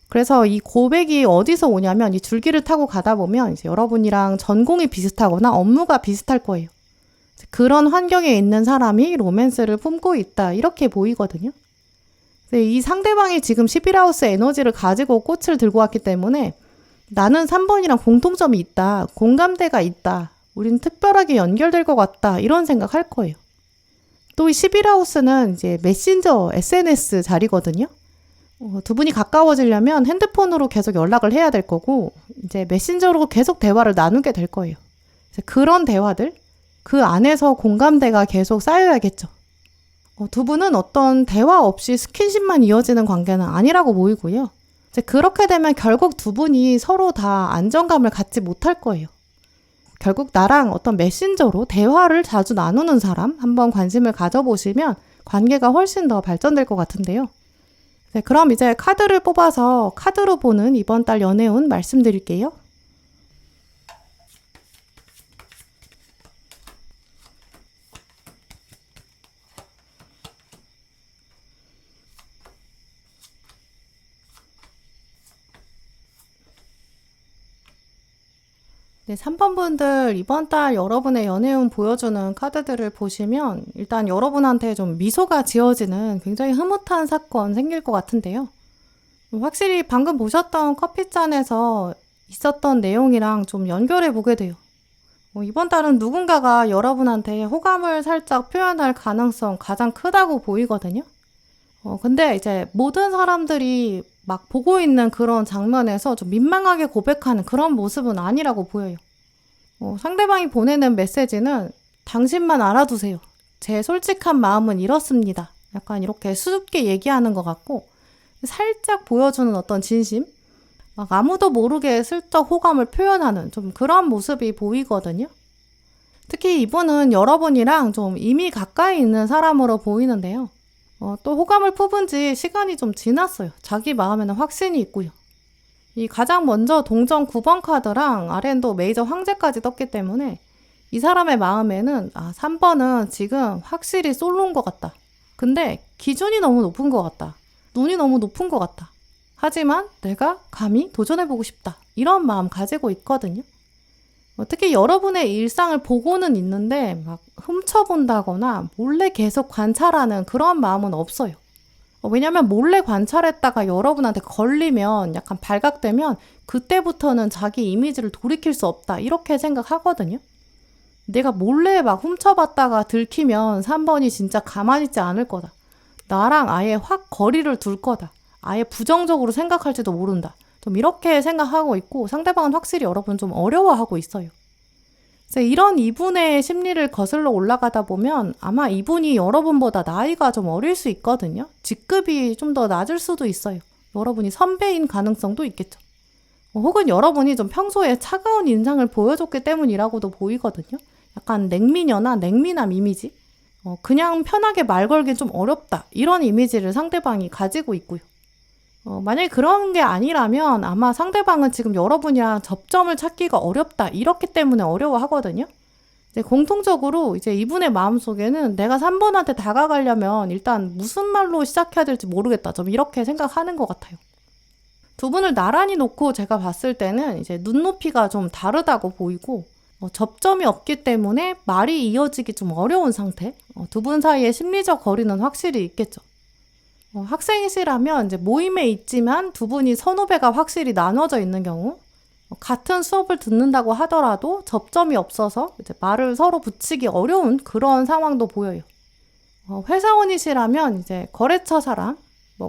그래서 이 고백이 어디서 오냐면 이 줄기를 타고 가다 보면 이제 여러분이랑 전공이 비슷하거나 업무가 비슷할 거예요. 그런 환경에 있는 사람이 로맨스를 품고 있다 이렇게 보이거든요. 이 상대방이 지금 11하우스 에너지를 가지고 꽃을 들고 왔기 때문에 나는 3번이랑 공통점이 있다, 공감대가 있다, 우린 특별하게 연결될 것 같다 이런 생각할 거예요. 또 이 11하우스는 이제 메신저, SNS 자리거든요. 두 분이 가까워지려면 핸드폰으로 계속 연락을 해야 될 거고 이제 메신저로 계속 대화를 나누게 될 거예요. 그런 대화들, 그 안에서 공감대가 계속 쌓여야겠죠. 두 분은 어떤 대화 없이 스킨십만 이어지는 관계는 아니라고 보이고요. 이제 그렇게 되면 결국 두 분이 서로 다 안정감을 갖지 못할 거예요. 결국 나랑 어떤 메신저로 대화를 자주 나누는 사람 한번 관심을 가져보시면 관계가 훨씬 더 발전될 것 같은데요. 네, 그럼 이제 카드를 뽑아서 카드로 보는 이번 달 연애운 말씀드릴게요. 네, 3번 분들 이번 달 여러분의 연애운 보여주는 카드들을 보시면 일단 여러분한테 좀 미소가 지어지는 굉장히 흐뭇한 사건 생길 것 같은데요. 확실히 방금 보셨던 커피잔에서 있었던 내용이랑 좀 연결해 보게 돼요. 이번 달은 누군가가 여러분한테 호감을 살짝 표현할 가능성 가장 크다고 보이거든요. 근데 이제 모든 사람들이 막 보고 있는 그런 장면에서 좀 민망하게 고백하는 그런 모습은 아니라고 보여요. 상대방이 보내는 메시지는 당신만 알아두세요. 제 솔직한 마음은 이렇습니다. 약간 이렇게 수줍게 얘기하는 것 같고 살짝 보여주는 어떤 진심? 막 아무도 모르게 슬쩍 호감을 표현하는 좀 그런 모습이 보이거든요. 특히 이분은 여러분이랑 좀 이미 가까이 있는 사람으로 보이는데요. 또 호감을 품은 지 시간이 좀 지났어요. 자기 마음에는 확신이 있고요. 이 가장 먼저 동전 9번 카드랑 아랜도 메이저 황제까지 떴기 때문에 이 사람의 마음에는 3번은 지금 확실히 솔로인 것 같다. 근데 기준이 너무 높은 것 같다. 눈이 너무 높은 것 같다. 하지만 내가 감히 도전해보고 싶다. 이런 마음 가지고 있거든요. 특히 여러분의 일상을 보고는 있는데 막 훔쳐본다거나 몰래 계속 관찰하는 그런 마음은 없어요. 왜냐면 몰래 관찰했다가 여러분한테 걸리면 약간 발각되면 그때부터는 자기 이미지를 돌이킬 수 없다 이렇게 생각하거든요. 내가 몰래 막 훔쳐봤다가 들키면 3번이 진짜 가만히 있지 않을 거다. 나랑 아예 확 거리를 둘 거다. 아예 부정적으로 생각할지도 모른다. 좀 이렇게 생각하고 있고 상대방은 확실히 여러분 좀 어려워하고 있어요. 그래서 이런 이분의 심리를 거슬러 올라가다 보면 아마 이분이 여러분보다 나이가 좀 어릴 수 있거든요. 직급이 좀 더 낮을 수도 있어요. 여러분이 선배인 가능성도 있겠죠. 혹은 여러분이 좀 평소에 차가운 인상을 보여줬기 때문이라고도 보이거든요. 약간 냉미녀나 냉미남 이미지. 그냥 편하게 말 걸긴 좀 어렵다. 이런 이미지를 상대방이 가지고 있고요. 만약에 그런 게 아니라면 아마 상대방은 지금 여러분이랑 접점을 찾기가 어렵다. 이렇기 때문에 어려워하거든요. 이제 공통적으로 이제 이분의 마음속에는 내가 3번한테 다가가려면 일단 무슨 말로 시작해야 될지 모르겠다. 좀 이렇게 생각하는 것 같아요. 두 분을 나란히 놓고 제가 봤을 때는 이제 눈높이가 좀 다르다고 보이고 접점이 없기 때문에 말이 이어지기 좀 어려운 상태. 두 분 사이에 심리적 거리는 확실히 있겠죠. 학생이시라면 이제 모임에 있지만 두 분이 선후배가 확실히 나눠져 있는 경우, 같은 수업을 듣는다고 하더라도 접점이 없어서 이제 말을 서로 붙이기 어려운 그런 상황도 보여요. 회사원이시라면 이제 거래처 사람,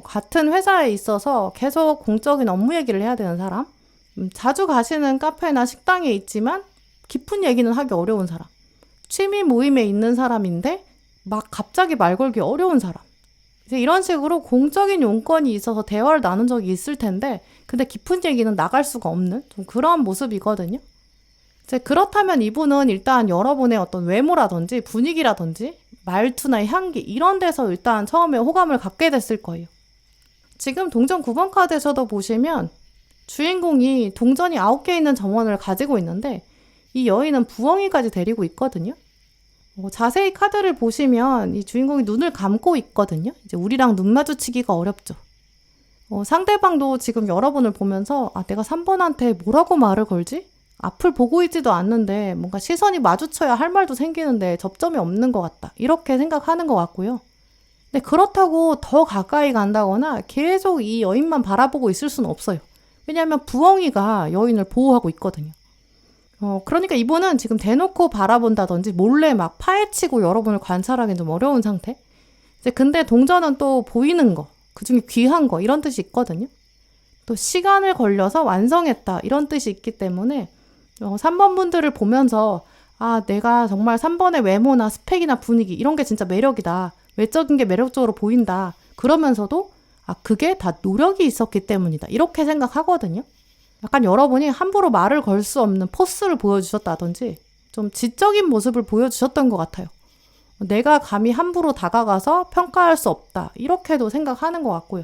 같은 회사에 있어서 계속 공적인 업무 얘기를 해야 되는 사람, 자주 가시는 카페나 식당에 있지만 깊은 얘기는 하기 어려운 사람, 취미 모임에 있는 사람인데 막 갑자기 말 걸기 어려운 사람. 이제 이런 식으로 공적인 용건이 있어서 대화를 나눈 적이 있을 텐데 근데 깊은 얘기는 나갈 수가 없는 좀 그런 모습이거든요. 이제 그렇다면 이분은 일단 여러분의 어떤 외모라든지 분위기라든지 말투나 향기 이런 데서 일단 처음에 호감을 갖게 됐을 거예요. 지금 동전 9번 카드에서도 보시면 주인공이 동전이 9개 있는 점원을 가지고 있는데 이 여인은 부엉이까지 데리고 있거든요. 자세히 카드를 보시면 이 주인공이 눈을 감고 있거든요. 이제 우리랑 눈 마주치기가 어렵죠. 상대방도 지금 여러분을 보면서 내가 3번한테 뭐라고 말을 걸지? 앞을 보고 있지도 않는데 뭔가 시선이 마주쳐야 할 말도 생기는데 접점이 없는 것 같다. 이렇게 생각하는 것 같고요. 근데 그렇다고 더 가까이 간다거나 계속 이 여인만 바라보고 있을 수는 없어요. 왜냐하면 부엉이가 여인을 보호하고 있거든요. 그러니까 이분은 지금 대놓고 바라본다든지 몰래 막 파헤치고 여러분을 관찰하기는 좀 어려운 상태. 이제 근데 동전은 또 보이는 거, 그중에 귀한 거 이런 뜻이 있거든요. 또 시간을 걸려서 완성했다 이런 뜻이 있기 때문에 3번 분들을 보면서 내가 정말 3번의 외모나 스펙이나 분위기 이런 게 진짜 매력이다. 외적인 게 매력적으로 보인다. 그러면서도 그게 다 노력이 있었기 때문이다. 이렇게 생각하거든요. 약간 여러분이 함부로 말을 걸 수 없는 포스를 보여주셨다든지 좀 지적인 모습을 보여주셨던 것 같아요. 내가 감히 함부로 다가가서 평가할 수 없다. 이렇게도 생각하는 것 같고요.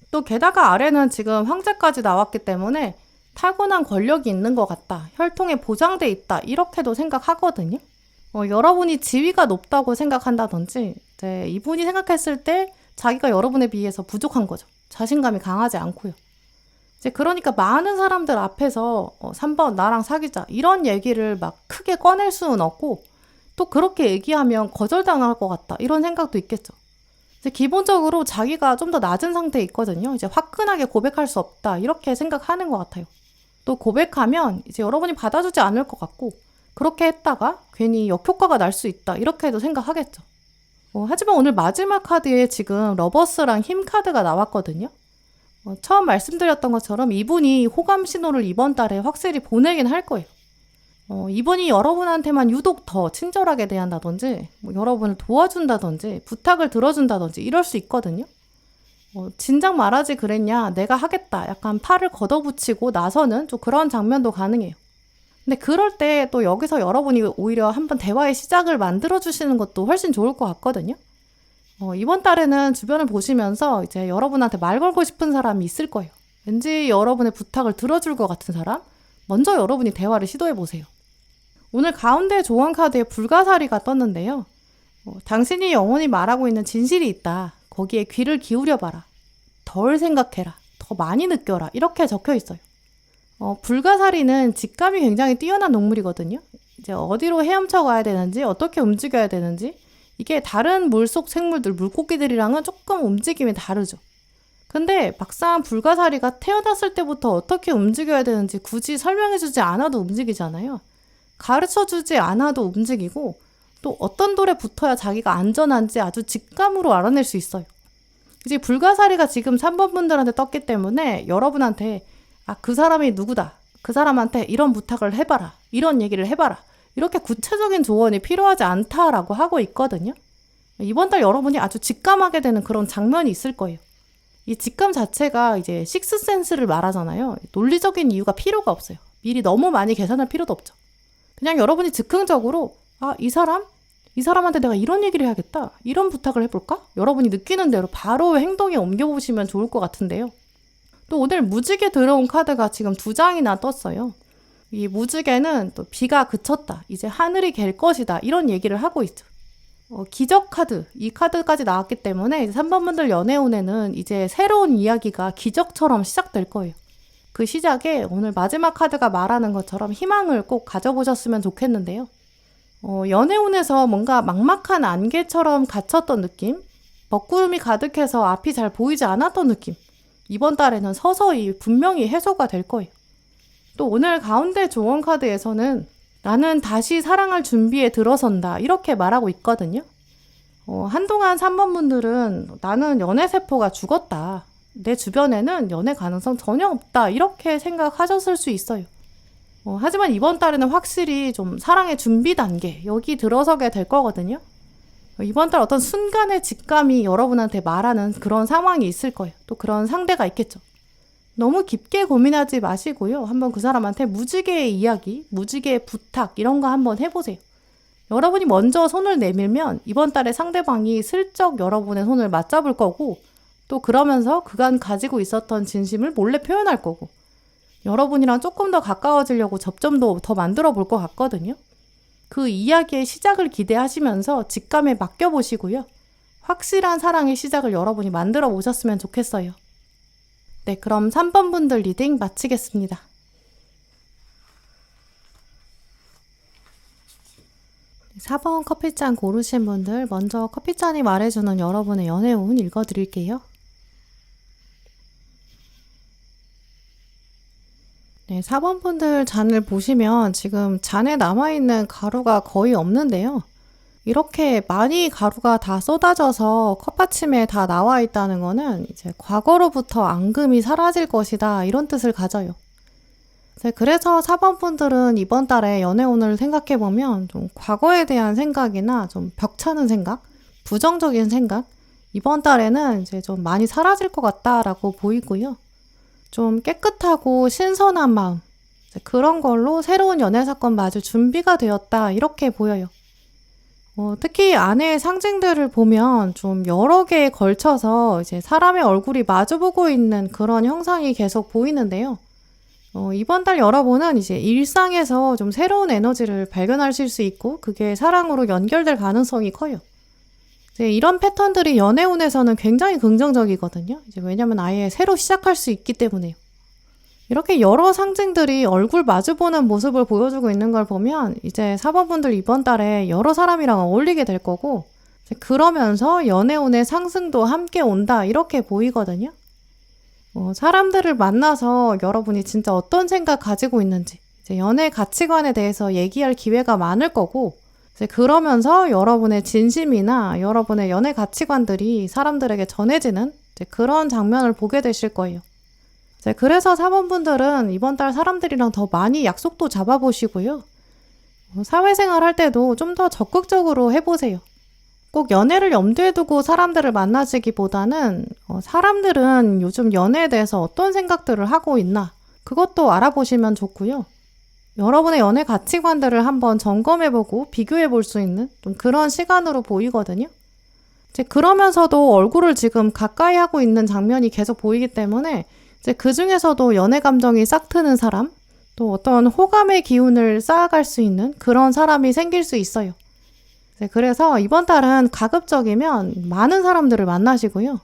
또 게다가 아래는 지금 황제까지 나왔기 때문에 타고난 권력이 있는 것 같다. 혈통에 보장돼 있다. 이렇게도 생각하거든요. 여러분이 지위가 높다고 생각한다든지 이제 이분이 생각했을 때 자기가 여러분에 비해서 부족한 거죠. 자신감이 강하지 않고요. 이제 그러니까 많은 사람들 앞에서 3번 나랑 사귀자 이런 얘기를 막 크게 꺼낼 수는 없고 또 그렇게 얘기하면 거절당할 것 같다. 이런 생각도 있겠죠. 이제 기본적으로 자기가 좀 더 낮은 상태에 있거든요. 이제 화끈하게 고백할 수 없다. 이렇게 생각하는 것 같아요. 또 고백하면 이제 여러분이 받아주지 않을 것 같고 그렇게 했다가 괜히 역효과가 날 수 있다. 이렇게도 생각하겠죠. 하지만 오늘 마지막 카드에 지금 러버스랑 힘 카드가 나왔거든요. 처음 말씀드렸던 것처럼 이분이 호감 신호를 이번 달에 확실히 보내긴 할 거예요. 이분이 여러분한테만 유독 더 친절하게 대한다든지 여러분을 도와준다든지 부탁을 들어준다든지 이럴 수 있거든요. 진작 말하지 그랬냐 내가 하겠다 약간 팔을 걷어붙이고 나서는 좀 그런 장면도 가능해요. 근데 그럴 때 또 여기서 여러분이 오히려 한번 대화의 시작을 만들어주시는 것도 훨씬 좋을 것 같거든요. 이번 달에는 주변을 보시면서 이제 여러분한테 말 걸고 싶은 사람이 있을 거예요. 왠지 여러분의 부탁을 들어줄 것 같은 사람? 먼저 여러분이 대화를 시도해보세요. 오늘 가운데 조언 카드에 불가사리가 떴는데요. 당신이 영원히 말하고 있는 진실이 있다. 거기에 귀를 기울여봐라. 덜 생각해라. 더 많이 느껴라. 이렇게 적혀 있어요. 불가사리는 직감이 굉장히 뛰어난 동물이거든요. 이제 어디로 헤엄쳐 가야 되는지, 어떻게 움직여야 되는지, 이게 다른 물속 생물들, 물고기들이랑은 조금 움직임이 다르죠. 근데 막상 불가사리가 태어났을 때부터 어떻게 움직여야 되는지 굳이 설명해주지 않아도 움직이잖아요. 가르쳐주지 않아도 움직이고 또 어떤 돌에 붙어야 자기가 안전한지 아주 직감으로 알아낼 수 있어요. 이제 불가사리가 지금 3번 분들한테 떴기 때문에 여러분한테 그 사람이 누구다. 그 사람한테 이런 부탁을 해봐라. 이런 얘기를 해봐라. 이렇게 구체적인 조언이 필요하지 않다라고 하고 있거든요. 이번 달 여러분이 아주 직감하게 되는 그런 장면이 있을 거예요. 이 직감 자체가 이제 식스센스를 말하잖아요. 논리적인 이유가 필요가 없어요. 미리 너무 많이 계산할 필요도 없죠. 그냥 여러분이 즉흥적으로 이 사람한테 내가 이런 얘기를 해야겠다. 이런 부탁을 해볼까? 여러분이 느끼는 대로 바로 행동에 옮겨보시면 좋을 것 같은데요. 또 오늘 무지개 들어온 카드가 지금 2장이나 떴어요. 이 무지개는 또 비가 그쳤다. 이제 하늘이 갤 것이다. 이런 얘기를 하고 있죠. 기적 카드, 이 카드까지 나왔기 때문에 3번 분들 연애운에는 이제 새로운 이야기가 기적처럼 시작될 거예요. 그 시작에 오늘 마지막 카드가 말하는 것처럼 희망을 꼭 가져보셨으면 좋겠는데요. 연애운에서 뭔가 막막한 안개처럼 갇혔던 느낌, 먹구름이 가득해서 앞이 잘 보이지 않았던 느낌, 이번 달에는 서서히 분명히 해소가 될 거예요. 또 오늘 가운데 조언 카드에서는 나는 다시 사랑할 준비에 들어선다 이렇게 말하고 있거든요. 한동안 3번 분들은 나는 연애 세포가 죽었다. 내 주변에는 연애 가능성 전혀 없다. 이렇게 생각하셨을 수 있어요. 하지만 이번 달에는 확실히 좀 사랑의 준비 단계, 여기 들어서게 될 거거든요. 이번 달 어떤 순간의 직감이 여러분한테 말하는 그런 상황이 있을 거예요. 또 그런 상대가 있겠죠. 너무 깊게 고민하지 마시고요. 한번 그 사람한테 무지개의 이야기, 무지개의 부탁 이런 거 한번 해보세요. 여러분이 먼저 손을 내밀면 이번 달에 상대방이 슬쩍 여러분의 손을 맞잡을 거고, 또 그러면서 그간 가지고 있었던 진심을 몰래 표현할 거고, 여러분이랑 조금 더 가까워지려고 접점도 더 만들어 볼 것 같거든요. 그 이야기의 시작을 기대하시면서 직감에 맡겨보시고요. 확실한 사랑의 시작을 여러분이 만들어 보셨으면 좋겠어요. 네, 그럼 3번 분들 리딩 마치겠습니다. 4번 커피잔 고르신 분들, 먼저 커피잔이 말해주는 여러분의 연애운 읽어드릴게요. 네, 4번 분들 잔을 보시면 지금 잔에 남아있는 가루가 거의 없는데요. 이렇게 많이 가루가 다 쏟아져서 컵받침에 다 나와 있다는 거는 이제 과거로부터 앙금이 사라질 것이다, 이런 뜻을 가져요. 네, 그래서 4번 분들은 이번 달에 연애운을 생각해보면 좀 과거에 대한 생각이나 좀 벽차는 생각, 부정적인 생각, 이번 달에는 이제 좀 많이 사라질 것 같다라고 보이고요. 좀 깨끗하고 신선한 마음, 그런 걸로 새로운 연애 사건 맞을 준비가 되었다, 이렇게 보여요. 특히 아내의 상징들을 보면 좀 여러 개에 걸쳐서 이제 사람의 얼굴이 마주보고 있는 그런 형상이 계속 보이는데요. 이번 달 여러분은 이제 일상에서 좀 새로운 에너지를 발견하실 수 있고, 그게 사랑으로 연결될 가능성이 커요. 이제 이런 패턴들이 연애운에서는 굉장히 긍정적이거든요. 이제 왜냐면 아예 새로 시작할 수 있기 때문에요. 이렇게 여러 상징들이 얼굴 마주보는 모습을 보여주고 있는 걸 보면 이제 4번 분들 이번 달에 여러 사람이랑 어울리게 될 거고, 그러면서 연애운의 상승도 함께 온다, 이렇게 보이거든요. 사람들을 만나서 여러분이 진짜 어떤 생각 가지고 있는지, 이제 연애 가치관에 대해서 얘기할 기회가 많을 거고, 이제 그러면서 여러분의 진심이나 여러분의 연애 가치관들이 사람들에게 전해지는 이제 그런 장면을 보게 되실 거예요. 이제 그래서 4번 분들은 이번 달 사람들이랑 더 많이 약속도 잡아보시고요. 사회생활 할 때도 좀 더 적극적으로 해보세요. 꼭 연애를 염두에 두고 사람들을 만나시기보다는 사람들은 요즘 연애에 대해서 어떤 생각들을 하고 있나, 그것도 알아보시면 좋고요. 여러분의 연애 가치관들을 한번 점검해보고 비교해볼 수 있는 좀 그런 시간으로 보이거든요. 이제 그러면서도 얼굴을 지금 가까이 하고 있는 장면이 계속 보이기 때문에 이제 그 중에서도 연애 감정이 싹 트는 사람, 또 어떤 호감의 기운을 쌓아갈 수 있는 그런 사람이 생길 수 있어요. 그래서 이번 달은 가급적이면 많은 사람들을 만나시고요.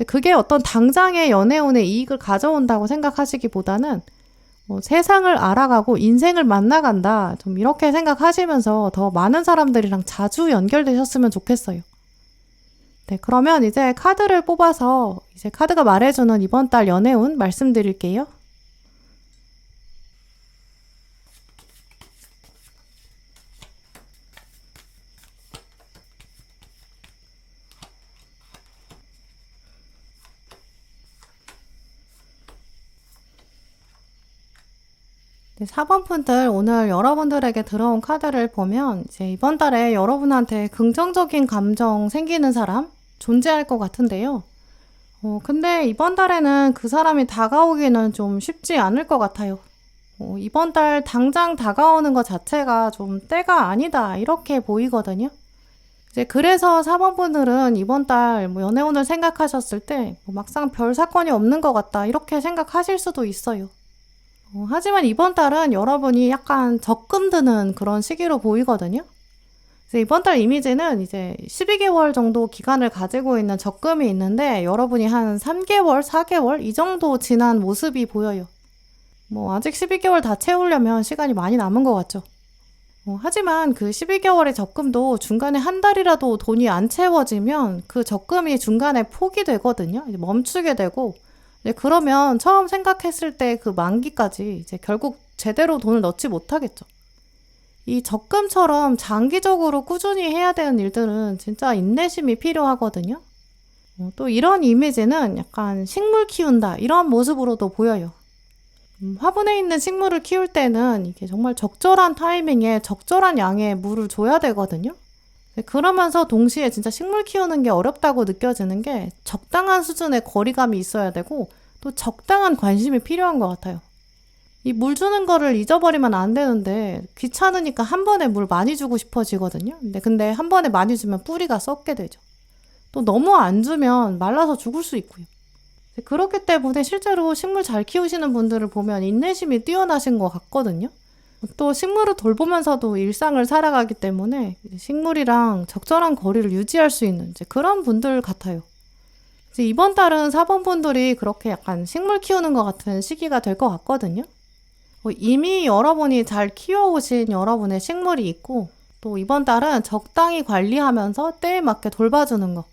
그게 어떤 당장의 연애운의 이익을 가져온다고 생각하시기보다는 세상을 알아가고 인생을 만나간다, 좀 이렇게 생각하시면서 더 많은 사람들이랑 자주 연결되셨으면 좋겠어요. 네, 그러면 이제 카드를 뽑아서 이제 카드가 말해주는 이번 달 연애운 말씀드릴게요. 네, 4번 분들, 오늘 여러분들에게 들어온 카드를 보면 이제 이번 달에 여러분한테 긍정적인 감정 생기는 사람 존재할 것 같은데요. 근데 이번 달에는 그 사람이 다가오기는 좀 쉽지 않을 것 같아요. 이번 달 당장 다가오는 것 자체가 좀 때가 아니다, 이렇게 보이거든요. 이제 그래서 4번 분들은 이번 달 뭐 연애운을 생각하셨을 때 막상 별 사건이 없는 것 같다, 이렇게 생각하실 수도 있어요. 하지만 이번 달은 여러분이 약간 적금 드는 그런 시기로 보이거든요. 그래서 이번 달 이미지는 이제 12개월 정도 기간을 가지고 있는 적금이 있는데, 여러분이 한 3개월, 4개월 이 정도 지난 모습이 보여요. 아직 12개월 다 채우려면 시간이 많이 남은 것 같죠. 하지만 그 12개월의 적금도 중간에 한 달이라도 돈이 안 채워지면 그 적금이 중간에 포기되거든요. 이제 멈추게 되고, 그러면 처음 생각했을 때 그 만기까지 이제 결국 제대로 돈을 넣지 못하겠죠. 이 적금처럼 장기적으로 꾸준히 해야 되는 일들은 진짜 인내심이 필요하거든요. 또 이런 이미지는 약간 식물 키운다, 이런 모습으로도 보여요. 화분에 있는 식물을 키울 때는 이게 정말 적절한 타이밍에 적절한 양의 물을 줘야 되거든요. 그러면서 동시에 진짜 식물 키우는 게 어렵다고 느껴지는 게 적당한 수준의 거리감이 있어야 되고 또 적당한 관심이 필요한 것 같아요. 이 물 주는 거를 잊어버리면 안 되는데 귀찮으니까 한 번에 물 많이 주고 싶어지거든요. 근데 한 번에 많이 주면 뿌리가 썩게 되죠. 또 너무 안 주면 말라서 죽을 수 있고요. 그렇기 때문에 실제로 식물 잘 키우시는 분들을 보면 인내심이 뛰어나신 것 같거든요. 또 식물을 돌보면서도 일상을 살아가기 때문에 식물이랑 적절한 거리를 유지할 수 있는 그런 분들 같아요. 이번 달은 4번 분들이 그렇게 약간 식물 키우는 것 같은 시기가 될 것 같거든요. 이미 여러분이 잘 키워오신 여러분의 식물이 있고 또 이번 달은 적당히 관리하면서 때에 맞게 돌봐주는 거.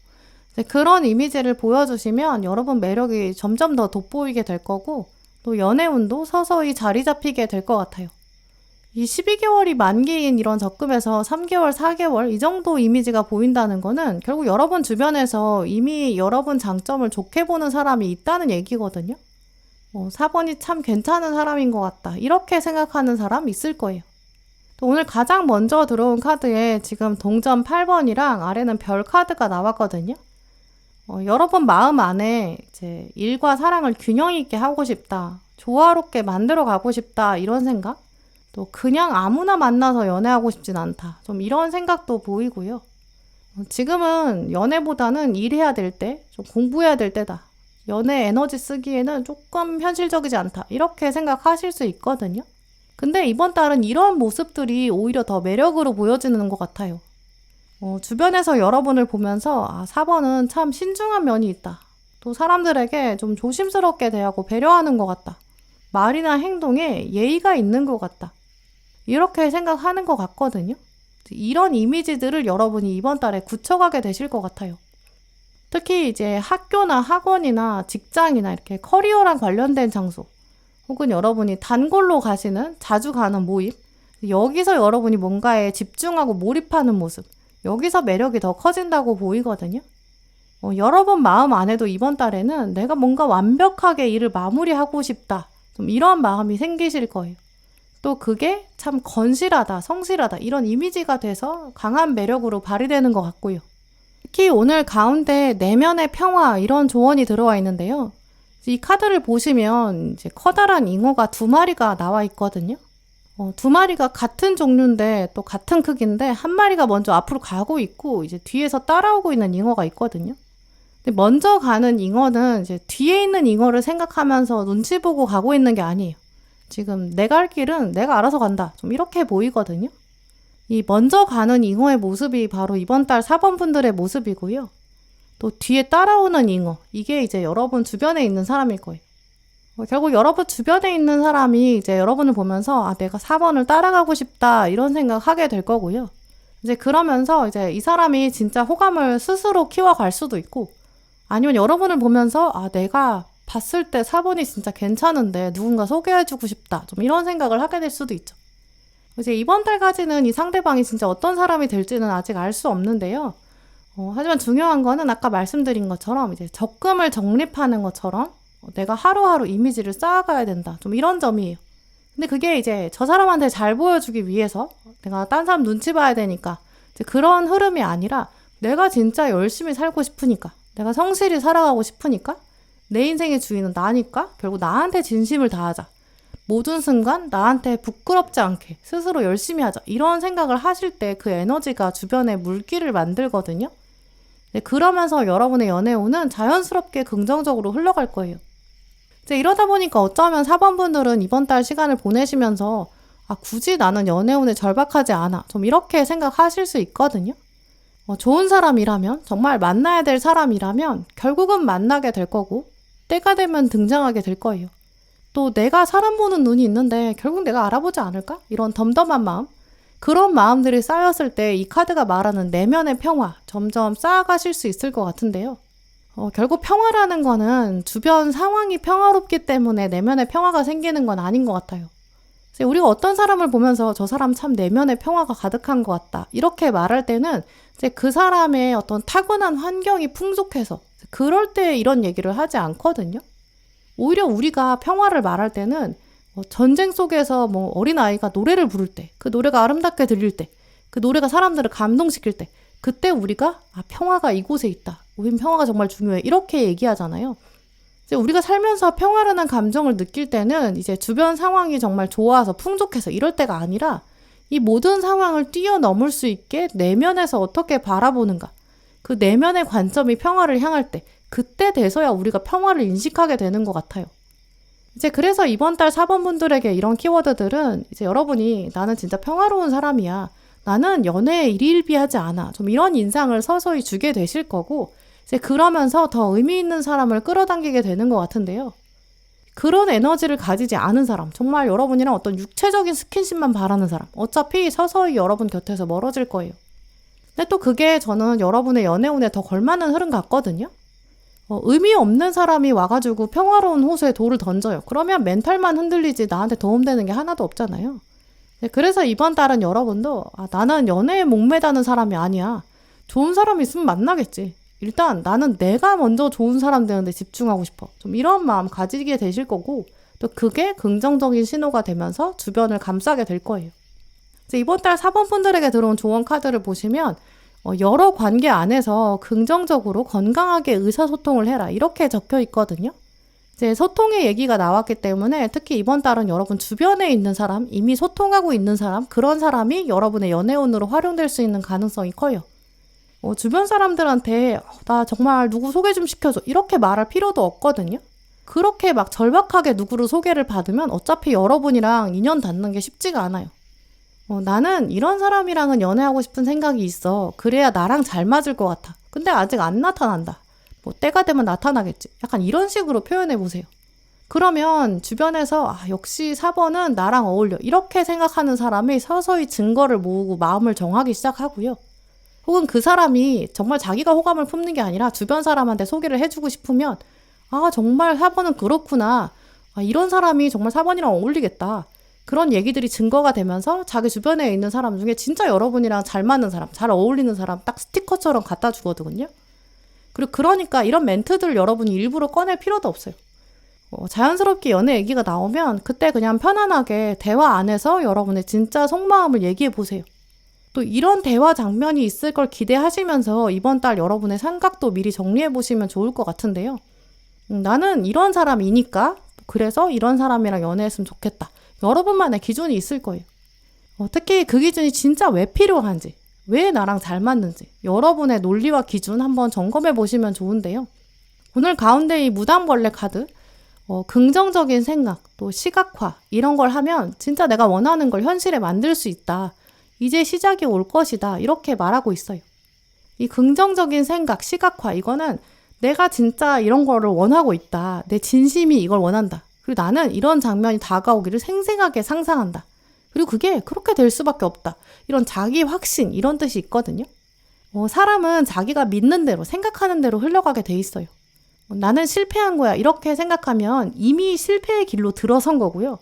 그런 이미지를 보여주시면 여러분 매력이 점점 더 돋보이게 될 거고 또 연애운도 서서히 자리 잡히게 될 것 같아요. 이 12개월이 만기인 이런 적금에서 3개월, 4개월 이 정도 이미지가 보인다는 거는 결국 여러분 주변에서 이미 여러분 장점을 좋게 보는 사람이 있다는 얘기거든요. 4번이 참 괜찮은 사람인 것 같다. 이렇게 생각하는 사람 있을 거예요. 또 오늘 가장 먼저 들어온 카드에 지금 동전 8번이랑 아래는 별 카드가 나왔거든요. 여러분 마음 안에 이제 일과 사랑을 균형 있게 하고 싶다. 조화롭게 만들어 가고 싶다. 이런 생각? 또 그냥 아무나 만나서 연애하고 싶진 않다. 좀 이런 생각도 보이고요. 지금은 연애보다는 일해야 될 때, 좀 공부해야 될 때다. 연애 에너지 쓰기에는 조금 현실적이지 않다. 이렇게 생각하실 수 있거든요. 근데 이번 달은 이런 모습들이 오히려 더 매력으로 보여지는 것 같아요. 주변에서 여러분을 보면서 4번은 참 신중한 면이 있다. 또 사람들에게 좀 조심스럽게 대하고 배려하는 것 같다. 말이나 행동에 예의가 있는 것 같다. 이렇게 생각하는 것 같거든요. 이런 이미지들을 여러분이 이번 달에 굳혀가게 되실 것 같아요. 특히 이제 학교나 학원이나 직장이나 이렇게 커리어랑 관련된 장소 혹은 여러분이 단골로 가시는 자주 가는 모임 여기서 여러분이 뭔가에 집중하고 몰입하는 모습 여기서 매력이 더 커진다고 보이거든요. 여러분 마음 안에도 이번 달에는 내가 뭔가 완벽하게 일을 마무리하고 싶다. 좀 이런 마음이 생기실 거예요. 또 그게 참 건실하다, 성실하다 이런 이미지가 돼서 강한 매력으로 발휘되는 것 같고요. 특히 오늘 가운데 내면의 평화 이런 조언이 들어와 있는데요. 이 카드를 보시면 이제 커다란 잉어가 2마리가 나와 있거든요. 2마리가 같은 종류인데 또 같은 크기인데 한 마리가 먼저 앞으로 가고 있고 이제 뒤에서 따라오고 있는 잉어가 있거든요. 근데 먼저 가는 잉어는 이제 뒤에 있는 잉어를 생각하면서 눈치 보고 가고 있는 게 아니에요. 지금 내가 할 길은 내가 알아서 간다. 좀 이렇게 보이거든요. 이 먼저 가는 잉어의 모습이 바로 이번 달 4번 분들의 모습이고요. 또 뒤에 따라오는 잉어, 이게 이제 여러분 주변에 있는 사람일 거예요. 결국 여러분 주변에 있는 사람이 이제 여러분을 보면서 내가 4번을 따라가고 싶다 이런 생각하게 될 거고요. 이제 그러면서 이제 이 사람이 진짜 호감을 스스로 키워갈 수도 있고 아니면 여러분을 보면서 내가 봤을 때 4번이 진짜 괜찮은데 누군가 소개해주고 싶다. 좀 이런 생각을 하게 될 수도 있죠. 이제 이번 달까지는 이 상대방이 진짜 어떤 사람이 될지는 아직 알 수 없는데요. 하지만 중요한 거는 아까 말씀드린 것처럼 이제 적금을 적립하는 것처럼 내가 하루하루 이미지를 쌓아가야 된다. 좀 이런 점이에요. 근데 그게 이제 저 사람한테 잘 보여주기 위해서 내가 딴 사람 눈치 봐야 되니까 이제 그런 흐름이 아니라 내가 진짜 열심히 살고 싶으니까 내가 성실히 살아가고 싶으니까 내 인생의 주인은 나니까 결국 나한테 진심을 다하자. 모든 순간 나한테 부끄럽지 않게 스스로 열심히 하자. 이런 생각을 하실 때 그 에너지가 주변에 물길을 만들거든요. 그러면서 여러분의 연애운은 자연스럽게 긍정적으로 흘러갈 거예요. 이제 이러다 보니까 어쩌면 4번 분들은 이번 달 시간을 보내시면서 굳이 나는 연애운에 절박하지 않아. 좀 이렇게 생각하실 수 있거든요. 좋은 사람이라면 정말 만나야 될 사람이라면 결국은 만나게 될 거고 때가 되면 등장하게 될 거예요. 또 내가 사람 보는 눈이 있는데 결국 내가 알아보지 않을까? 이런 덤덤한 마음 그런 마음들이 쌓였을 때 이 카드가 말하는 내면의 평화 점점 쌓아가실 수 있을 것 같은데요. 결국 평화라는 거는 주변 상황이 평화롭기 때문에 내면의 평화가 생기는 건 아닌 것 같아요. 우리가 어떤 사람을 보면서 저 사람 참 내면의 평화가 가득한 것 같다. 이렇게 말할 때는 이제 그 사람의 어떤 타고난 환경이 풍족해서 그럴 때 이런 얘기를 하지 않거든요. 오히려 우리가 평화를 말할 때는 전쟁 속에서 뭐 어린아이가 노래를 부를 때, 그 노래가 아름답게 들릴 때, 그 노래가 사람들을 감동시킬 때, 그때 우리가 평화가 이곳에 있다. 우린 평화가 정말 중요해. 이렇게 얘기하잖아요. 이제 우리가 살면서 평화라는 감정을 느낄 때는 이제 주변 상황이 정말 좋아서 풍족해서 이럴 때가 아니라 이 모든 상황을 뛰어넘을 수 있게 내면에서 어떻게 바라보는가. 그 내면의 관점이 평화를 향할 때, 그때 돼서야 우리가 평화를 인식하게 되는 것 같아요. 이제 그래서 이번 달 4번 분들에게 이런 키워드들은 이제 여러분이 나는 진짜 평화로운 사람이야. 나는 연애에 일희일비하지 않아. 좀 이런 인상을 서서히 주게 되실 거고, 이제 그러면서 더 의미 있는 사람을 끌어당기게 되는 것 같은데요. 그런 에너지를 가지지 않은 사람, 정말 여러분이랑 어떤 육체적인 스킨십만 바라는 사람, 어차피 서서히 여러분 곁에서 멀어질 거예요. 근데 또 그게 저는 여러분의 연애운에 더 걸맞는 흐름 같거든요. 의미 없는 사람이 와가지고 평화로운 호수에 돌을 던져요. 그러면 멘탈만 흔들리지 나한테 도움되는 게 하나도 없잖아요. 네, 그래서 이번 달은 여러분도 나는 연애에 목매다는 사람이 아니야. 좋은 사람 있으면 만나겠지. 일단 나는 내가 먼저 좋은 사람 되는데 집중하고 싶어. 좀 이런 마음 가지게 되실 거고, 또 그게 긍정적인 신호가 되면서 주변을 감싸게 될 거예요. 이제 이번 달 4번 분들에게 들어온 조언 카드를 보시면 여러 관계 안에서 긍정적으로 건강하게 의사소통을 해라. 이렇게 적혀 있거든요. 이제 소통의 얘기가 나왔기 때문에 특히 이번 달은 여러분 주변에 있는 사람, 이미 소통하고 있는 사람, 그런 사람이 여러분의 연애운으로 활용될 수 있는 가능성이 커요. 주변 사람들한테 나 정말 누구 소개 좀 시켜줘. 이렇게 말할 필요도 없거든요. 그렇게 막 절박하게 누구를 소개를 받으면 어차피 여러분이랑 인연 닿는 게 쉽지가 않아요. 나는 이런 사람이랑은 연애하고 싶은 생각이 있어. 그래야 나랑 잘 맞을 것 같아. 근데 아직 안 나타난다. 때가 되면 나타나겠지. 약간 이런 식으로 표현해 보세요. 그러면 주변에서 역시 4번은 나랑 어울려. 이렇게 생각하는 사람이 서서히 증거를 모으고 마음을 정하기 시작하고요. 혹은 그 사람이 정말 자기가 호감을 품는 게 아니라 주변 사람한테 소개를 해주고 싶으면 정말 4번은 그렇구나. 이런 사람이 정말 4번이랑 어울리겠다. 그런 얘기들이 증거가 되면서 자기 주변에 있는 사람 중에 진짜 여러분이랑 잘 맞는 사람, 잘 어울리는 사람 딱 스티커처럼 갖다 주거든요. 그리고 그러니까 이런 멘트들 여러분이 일부러 꺼낼 필요도 없어요. 자연스럽게 연애 얘기가 나오면 그때 그냥 편안하게 대화 안에서 여러분의 진짜 속마음을 얘기해 보세요. 또 이런 대화 장면이 있을 걸 기대하시면서 이번 달 여러분의 생각도 미리 정리해 보시면 좋을 것 같은데요. 나는 이런 사람이니까 그래서 이런 사람이랑 연애했으면 좋겠다. 여러분만의 기준이 있을 거예요. 특히 그 기준이 진짜 왜 필요한지, 왜 나랑 잘 맞는지 여러분의 논리와 기준 한번 점검해 보시면 좋은데요. 오늘 가운데 이 무당벌레 카드, 긍정적인 생각, 또 시각화 이런 걸 하면 진짜 내가 원하는 걸 현실에 만들 수 있다. 이제 시작이 올 것이다. 이렇게 말하고 있어요. 이 긍정적인 생각, 시각화 이거는 내가 진짜 이런 거를 원하고 있다. 내 진심이 이걸 원한다. 그리고 나는 이런 장면이 다가오기를 생생하게 상상한다. 그리고 그게 그렇게 될 수밖에 없다. 이런 자기 확신 이런 뜻이 있거든요. 사람은 자기가 믿는 대로 생각하는 대로 흘러가게 돼 있어요. 나는 실패한 거야 이렇게 생각하면 이미 실패의 길로 들어선 거고요.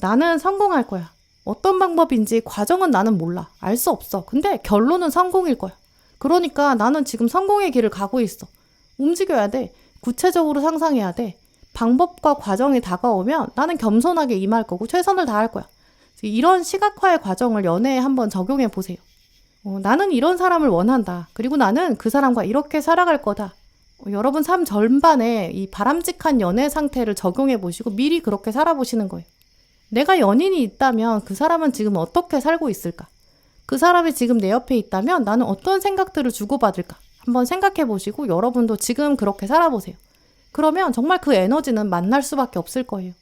나는 성공할 거야. 어떤 방법인지 과정은 나는 몰라. 알 수 없어. 근데 결론은 성공일 거야. 그러니까 나는 지금 성공의 길을 가고 있어. 움직여야 돼. 구체적으로 상상해야 돼. 방법과 과정이 다가오면 나는 겸손하게 임할 거고 최선을 다할 거야. 이런 시각화의 과정을 연애에 한번 적용해 보세요. 나는 이런 사람을 원한다. 그리고 나는 그 사람과 이렇게 살아갈 거다. 여러분 삶 전반에 이 바람직한 연애 상태를 적용해 보시고 미리 그렇게 살아보시는 거예요. 내가 연인이 있다면 그 사람은 지금 어떻게 살고 있을까? 그 사람이 지금 내 옆에 있다면 나는 어떤 생각들을 주고받을까? 한번 생각해 보시고 여러분도 지금 그렇게 살아보세요. 그러면 정말 그 에너지는 만날 수밖에 없을 거예요.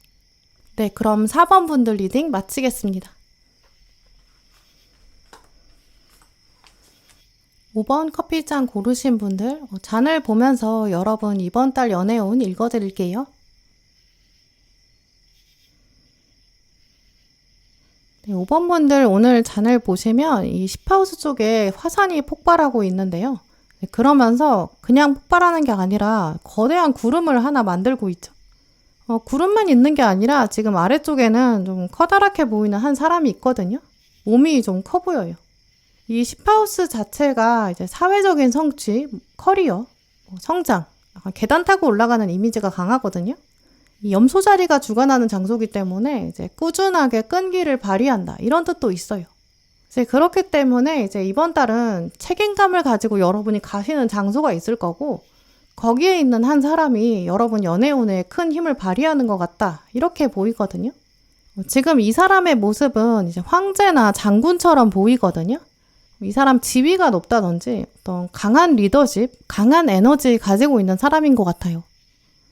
네, 그럼 4번 분들 리딩 마치겠습니다. 5번 커피잔 고르신 분들 잔을 보면서 여러분 이번 달 연애운 읽어드릴게요. 네, 5번 분들 오늘 잔을 보시면 이 10하우스 쪽에 화산이 폭발하고 있는데요. 네, 그러면서 그냥 폭발하는 게 아니라 거대한 구름을 하나 만들고 있죠. 구름만 있는 게 아니라 지금 아래쪽에는 좀 커다랗게 보이는 한 사람이 있거든요. 몸이 좀 커 보여요. 이 10하우스 자체가 이제 사회적인 성취, 커리어, 성장, 약간 계단 타고 올라가는 이미지가 강하거든요. 이 염소 자리가 주관하는 장소이기 때문에 이제 꾸준하게 끈기를 발휘한다. 이런 뜻도 있어요. 이제 그렇기 때문에 이제 이번 달은 책임감을 가지고 여러분이 가시는 장소가 있을 거고, 거기에 있는 한 사람이 여러분 연애운에 큰 힘을 발휘하는 것 같다. 이렇게 보이거든요. 지금 이 사람의 모습은 이제 황제나 장군처럼 보이거든요. 이 사람 지위가 높다든지 어떤 강한 리더십, 강한 에너지 가지고 있는 사람인 것 같아요.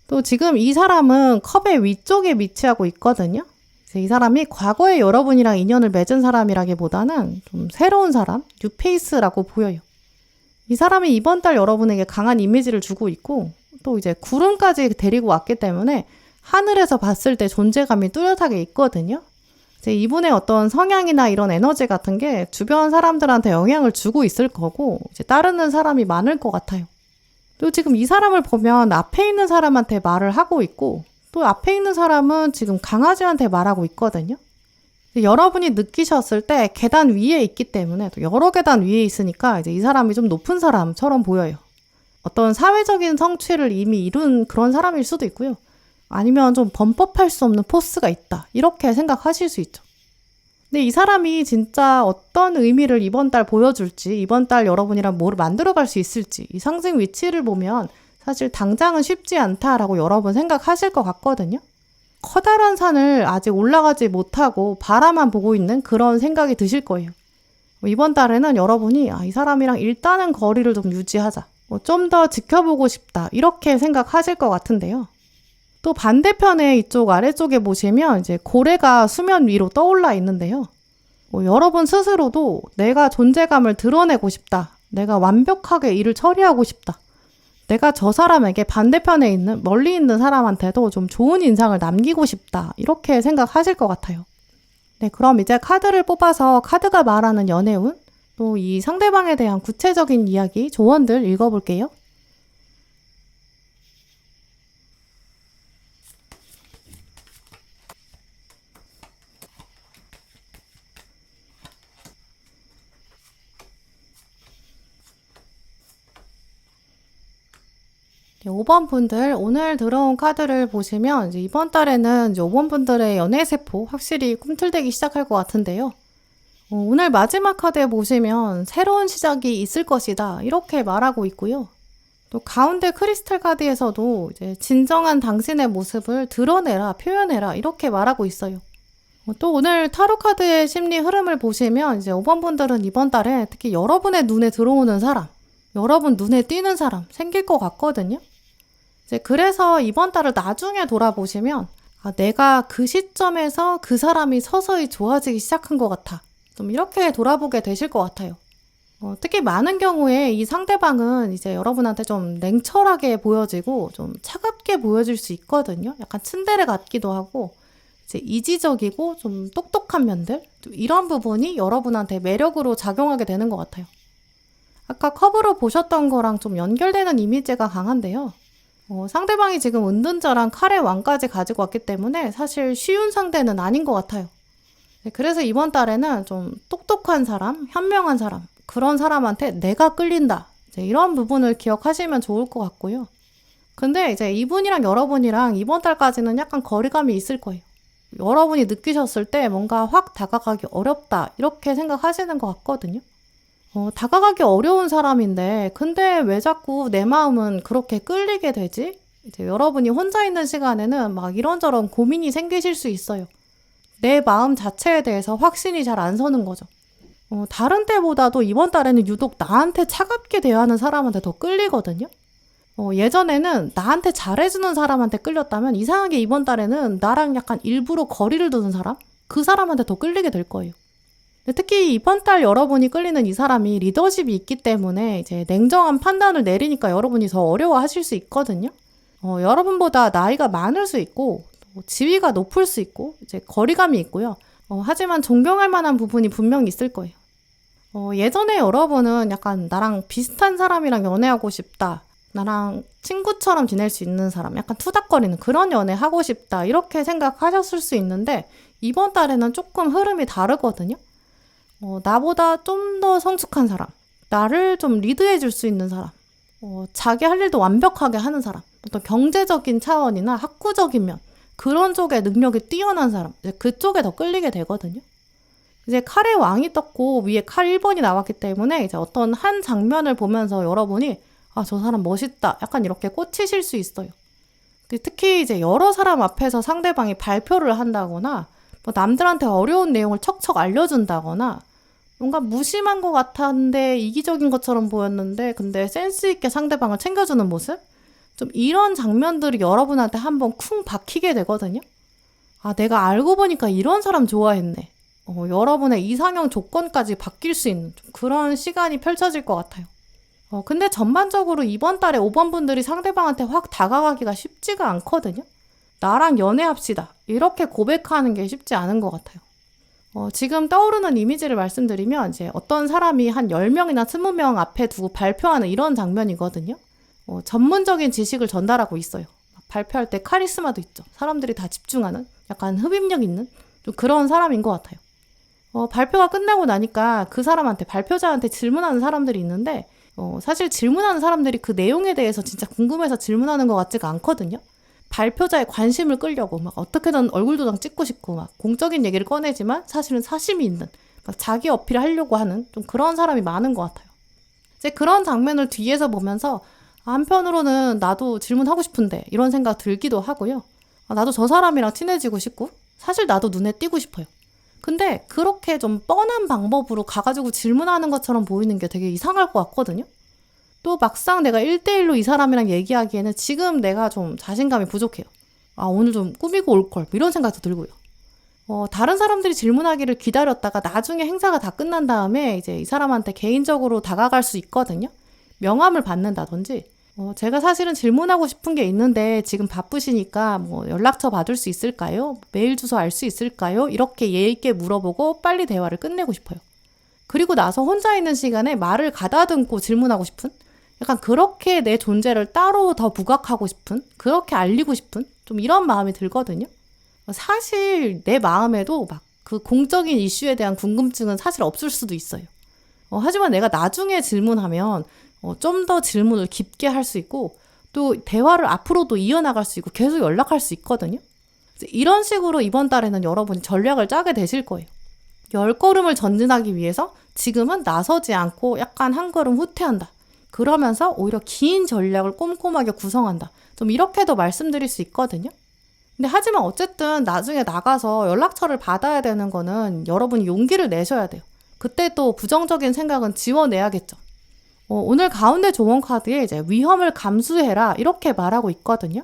또 지금 이 사람은 컵의 위쪽에 위치하고 있거든요. 이 사람이 과거에 여러분이랑 인연을 맺은 사람이라기보다는 좀 새로운 사람, 뉴페이스라고 보여요. 이 사람이 이번 달 여러분에게 강한 이미지를 주고 있고, 또 이제 구름까지 데리고 왔기 때문에 하늘에서 봤을 때 존재감이 뚜렷하게 있거든요. 이제 이분의 어떤 성향이나 이런 에너지 같은 게 주변 사람들한테 영향을 주고 있을 거고, 이제 따르는 사람이 많을 것 같아요. 또 지금 이 사람을 보면 앞에 있는 사람한테 말을 하고 있고, 또 앞에 있는 사람은 지금 강아지한테 말하고 있거든요. 여러분이 느끼셨을 때 계단 위에 있기 때문에, 또 여러 계단 위에 있으니까 이제 이 사람이 좀 높은 사람처럼 보여요. 어떤 사회적인 성취를 이미 이룬 그런 사람일 수도 있고요. 아니면 좀 범법할 수 없는 포스가 있다. 이렇게 생각하실 수 있죠. 근데 이 사람이 진짜 어떤 의미를 이번 달 보여줄지, 이번 달 여러분이랑 뭘 만들어갈 수 있을지, 이 상징 위치를 보면 사실 당장은 쉽지 않다라고 여러분 생각하실 것 같거든요. 커다란 산을 아직 올라가지 못하고 바라만 보고 있는 그런 생각이 드실 거예요. 이번 달에는 여러분이 이 사람이랑 일단은 거리를 좀 유지하자. 좀 더 지켜보고 싶다. 이렇게 생각하실 것 같은데요. 또 반대편에 이쪽 아래쪽에 보시면 이제 고래가 수면 위로 떠올라 있는데요. 여러분 스스로도 내가 존재감을 드러내고 싶다. 내가 완벽하게 일을 처리하고 싶다. 내가 저 사람에게 반대편에 있는 멀리 있는 사람한테도 좀 좋은 인상을 남기고 싶다. 이렇게 생각하실 것 같아요. 네, 그럼 이제 카드를 뽑아서 카드가 말하는 연애운, 또 이 상대방에 대한 구체적인 이야기, 조언들 읽어볼게요. 네, 5번 분들 오늘 들어온 카드를 보시면 이제 이번 달에는 이제 5번 분들의 연애 세포 확실히 꿈틀대기 시작할 것 같은데요. 오늘 마지막 카드에 보시면 새로운 시작이 있을 것이다 이렇게 말하고 있고요. 또 가운데 크리스탈 카드에서도 이제 진정한 당신의 모습을 드러내라, 표현해라 이렇게 말하고 있어요. 또 오늘 타로 카드의 심리 흐름을 보시면 이제 5번 분들은 이번 달에 특히 여러분의 눈에 들어오는 사람, 여러분 눈에 띄는 사람 생길 것 같거든요. 이제 그래서 이번 달을 나중에 돌아보시면 내가 그 시점에서 그 사람이 서서히 좋아지기 시작한 것 같아. 좀 이렇게 돌아보게 되실 것 같아요. 특히 많은 경우에 이 상대방은 이제 여러분한테 좀 냉철하게 보여지고 좀 차갑게 보여질 수 있거든요. 약간 츤데레 같기도 하고 이제 이지적이고 좀 똑똑한 면들 이런 부분이 여러분한테 매력으로 작용하게 되는 것 같아요. 아까 컵으로 보셨던 거랑 좀 연결되는 이미지가 강한데요. 상대방이 지금 은둔자랑 칼의 왕까지 가지고 왔기 때문에 사실 쉬운 상대는 아닌 것 같아요. 그래서 이번 달에는 좀 똑똑한 사람, 현명한 사람, 그런 사람한테 내가 끌린다. 이런 부분을 기억하시면 좋을 것 같고요. 근데 이제 이분이랑 여러분이랑 이번 달까지는 약간 거리감이 있을 거예요. 여러분이 느끼셨을 때 뭔가 확 다가가기 어렵다. 이렇게 생각하시는 것 같거든요. 다가가기 어려운 사람인데 근데 왜 자꾸 내 마음은 그렇게 끌리게 되지? 이제 여러분이 혼자 있는 시간에는 막 이런저런 고민이 생기실 수 있어요. 내 마음 자체에 대해서 확신이 잘 안 서는 거죠. 다른 때보다도 이번 달에는 유독 나한테 차갑게 대하는 사람한테 더 끌리거든요. 예전에는 나한테 잘해주는 사람한테 끌렸다면 이상하게 이번 달에는 나랑 약간 일부러 거리를 두는 사람? 그 사람한테 더 끌리게 될 거예요. 특히 이번 달 여러분이 끌리는 이 사람이 리더십이 있기 때문에 이제 냉정한 판단을 내리니까 여러분이 더 어려워하실 수 있거든요. 여러분보다 나이가 많을 수 있고 지위가 높을 수 있고 이제 거리감이 있고요. 하지만 존경할 만한 부분이 분명히 있을 거예요. 예전에 여러분은 약간 나랑 비슷한 사람이랑 연애하고 싶다. 나랑 친구처럼 지낼 수 있는 사람, 약간 투닥거리는 그런 연애 하고 싶다. 이렇게 생각하셨을 수 있는데 이번 달에는 조금 흐름이 다르거든요. 나보다 좀 더 성숙한 사람, 나를 좀 리드해 줄 수 있는 사람, 자기 할 일도 완벽하게 하는 사람, 어떤 경제적인 차원이나 학구적인 면 그런 쪽에 능력이 뛰어난 사람, 이제 그쪽에 더 끌리게 되거든요. 이제 칼의 왕이 떴고 위에 칼 1번이 나왔기 때문에 이제 어떤 한 장면을 보면서 여러분이 아, 저 사람 멋있다. 약간 이렇게 꽂히실 수 있어요. 특히 이제 여러 사람 앞에서 상대방이 발표를 한다거나 뭐 남들한테 어려운 내용을 척척 알려준다거나 뭔가 무심한 것 같았는데 이기적인 것처럼 보였는데 근데 센스 있게 상대방을 챙겨주는 모습? 좀 이런 장면들이 여러분한테 한번 쿵 박히게 되거든요. 아, 내가 알고 보니까 이런 사람 좋아했네. 여러분의 이상형 조건까지 바뀔 수 있는 좀 그런 시간이 펼쳐질 것 같아요. 근데 전반적으로 이번 달에 5번 분들이 상대방한테 확 다가가기가 쉽지가 않거든요. 나랑 연애합시다. 이렇게 고백하는 게 쉽지 않은 것 같아요. 지금 떠오르는 이미지를 말씀드리면 이제 어떤 사람이 한 10명이나 20명 앞에 두고 발표하는 이런 장면이거든요. 전문적인 지식을 전달하고 있어요. 발표할 때 카리스마도 있죠. 사람들이 다 집중하는 약간 흡입력 있는 좀 그런 사람인 것 같아요. 발표가 끝나고 나니까 그 사람한테 발표자한테 질문하는 사람들이 있는데 사실 질문하는 사람들이 그 내용에 대해서 진짜 궁금해서 질문하는 것 같지가 않거든요. 발표자의 관심을 끌려고 막 어떻게든 얼굴 도장 찍고 싶고 막 공적인 얘기를 꺼내지만 사실은 사심이 있는 막 자기 어필을 하려고 하는 좀 그런 사람이 많은 것 같아요. 이제 그런 장면을 뒤에서 보면서 한편으로는 나도 질문하고 싶은데 이런 생각 들기도 하고요. 나도 저 사람이랑 친해지고 싶고 사실 나도 눈에 띄고 싶어요. 근데 그렇게 좀 뻔한 방법으로 가가지고 질문하는 것처럼 보이는 게 되게 이상할 것 같거든요. 또 막상 내가 1대1로 이 사람이랑 얘기하기에는 지금 내가 좀 자신감이 부족해요. 아, 오늘 좀 꾸미고 올걸 이런 생각도 들고요. 다른 사람들이 질문하기를 기다렸다가 나중에 행사가 다 끝난 다음에 이제 이 사람한테 개인적으로 다가갈 수 있거든요. 명함을 받는다든지 제가 사실은 질문하고 싶은 게 있는데 지금 바쁘시니까 뭐 연락처 받을 수 있을까요? 메일 주소 알 수 있을까요? 이렇게 예의 있게 물어보고 빨리 대화를 끝내고 싶어요. 그리고 나서 혼자 있는 시간에 말을 가다듬고 질문하고 싶은 약간 그렇게 내 존재를 따로 더 부각하고 싶은 그렇게 알리고 싶은 좀 이런 마음이 들거든요. 사실 내 마음에도 막 그 공적인 이슈에 대한 궁금증은 사실 없을 수도 있어요. 하지만 내가 나중에 질문하면 좀 더 질문을 깊게 할 수 있고 또 대화를 앞으로도 이어나갈 수 있고 계속 연락할 수 있거든요. 이런 식으로 이번 달에는 여러분이 전략을 짜게 되실 거예요. 10걸음을 전진하기 위해서 지금은 나서지 않고 약간 한 걸음 후퇴한다. 그러면서 오히려 긴 전략을 꼼꼼하게 구성한다. 좀 이렇게도 말씀드릴 수 있거든요. 근데 하지만 어쨌든 나중에 나가서 연락처를 받아야 되는 거는 여러분이 용기를 내셔야 돼요. 그때 또 부정적인 생각은 지워내야겠죠. 오늘 가운데 조언 카드에 이제 위험을 감수해라 이렇게 말하고 있거든요.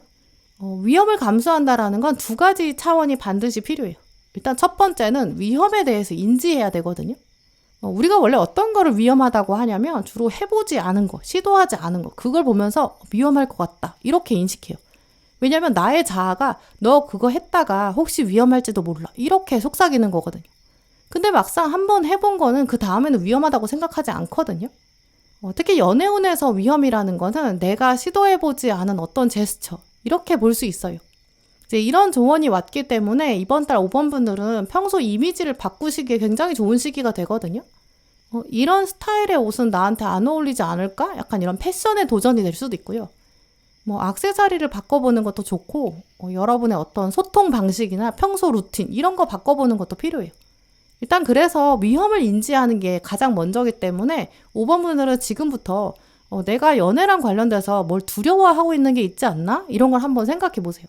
위험을 감수한다라는 건 두 가지 차원이 반드시 필요해요. 일단 첫 번째는 위험에 대해서 인지해야 되거든요. 우리가 원래 어떤 거를 위험하다고 하냐면 주로 해보지 않은 거, 시도하지 않은 거 그걸 보면서 위험할 것 같다 이렇게 인식해요. 왜냐면 나의 자아가 너 그거 했다가 혹시 위험할지도 몰라 이렇게 속삭이는 거거든요. 근데 막상 한번 해본 거는 그 다음에는 위험하다고 생각하지 않거든요. 특히 연애운에서 위험이라는 거는 내가 시도해보지 않은 어떤 제스처 이렇게 볼 수 있어요. 이제 이런 조언이 왔기 때문에 이번 달 5번 분들은 평소 이미지를 바꾸시기에 굉장히 좋은 시기가 되거든요. 이런 스타일의 옷은 나한테 안 어울리지 않을까? 약간 이런 패션의 도전이 될 수도 있고요. 뭐 액세서리를 바꿔보는 것도 좋고 여러분의 어떤 소통 방식이나 평소 루틴 이런 거 바꿔보는 것도 필요해요. 일단 그래서 위험을 인지하는 게 가장 먼저기 때문에 5번 분들은 지금부터 내가 연애랑 관련돼서 뭘 두려워하고 있는 게 있지 않나? 이런 걸 한번 생각해 보세요.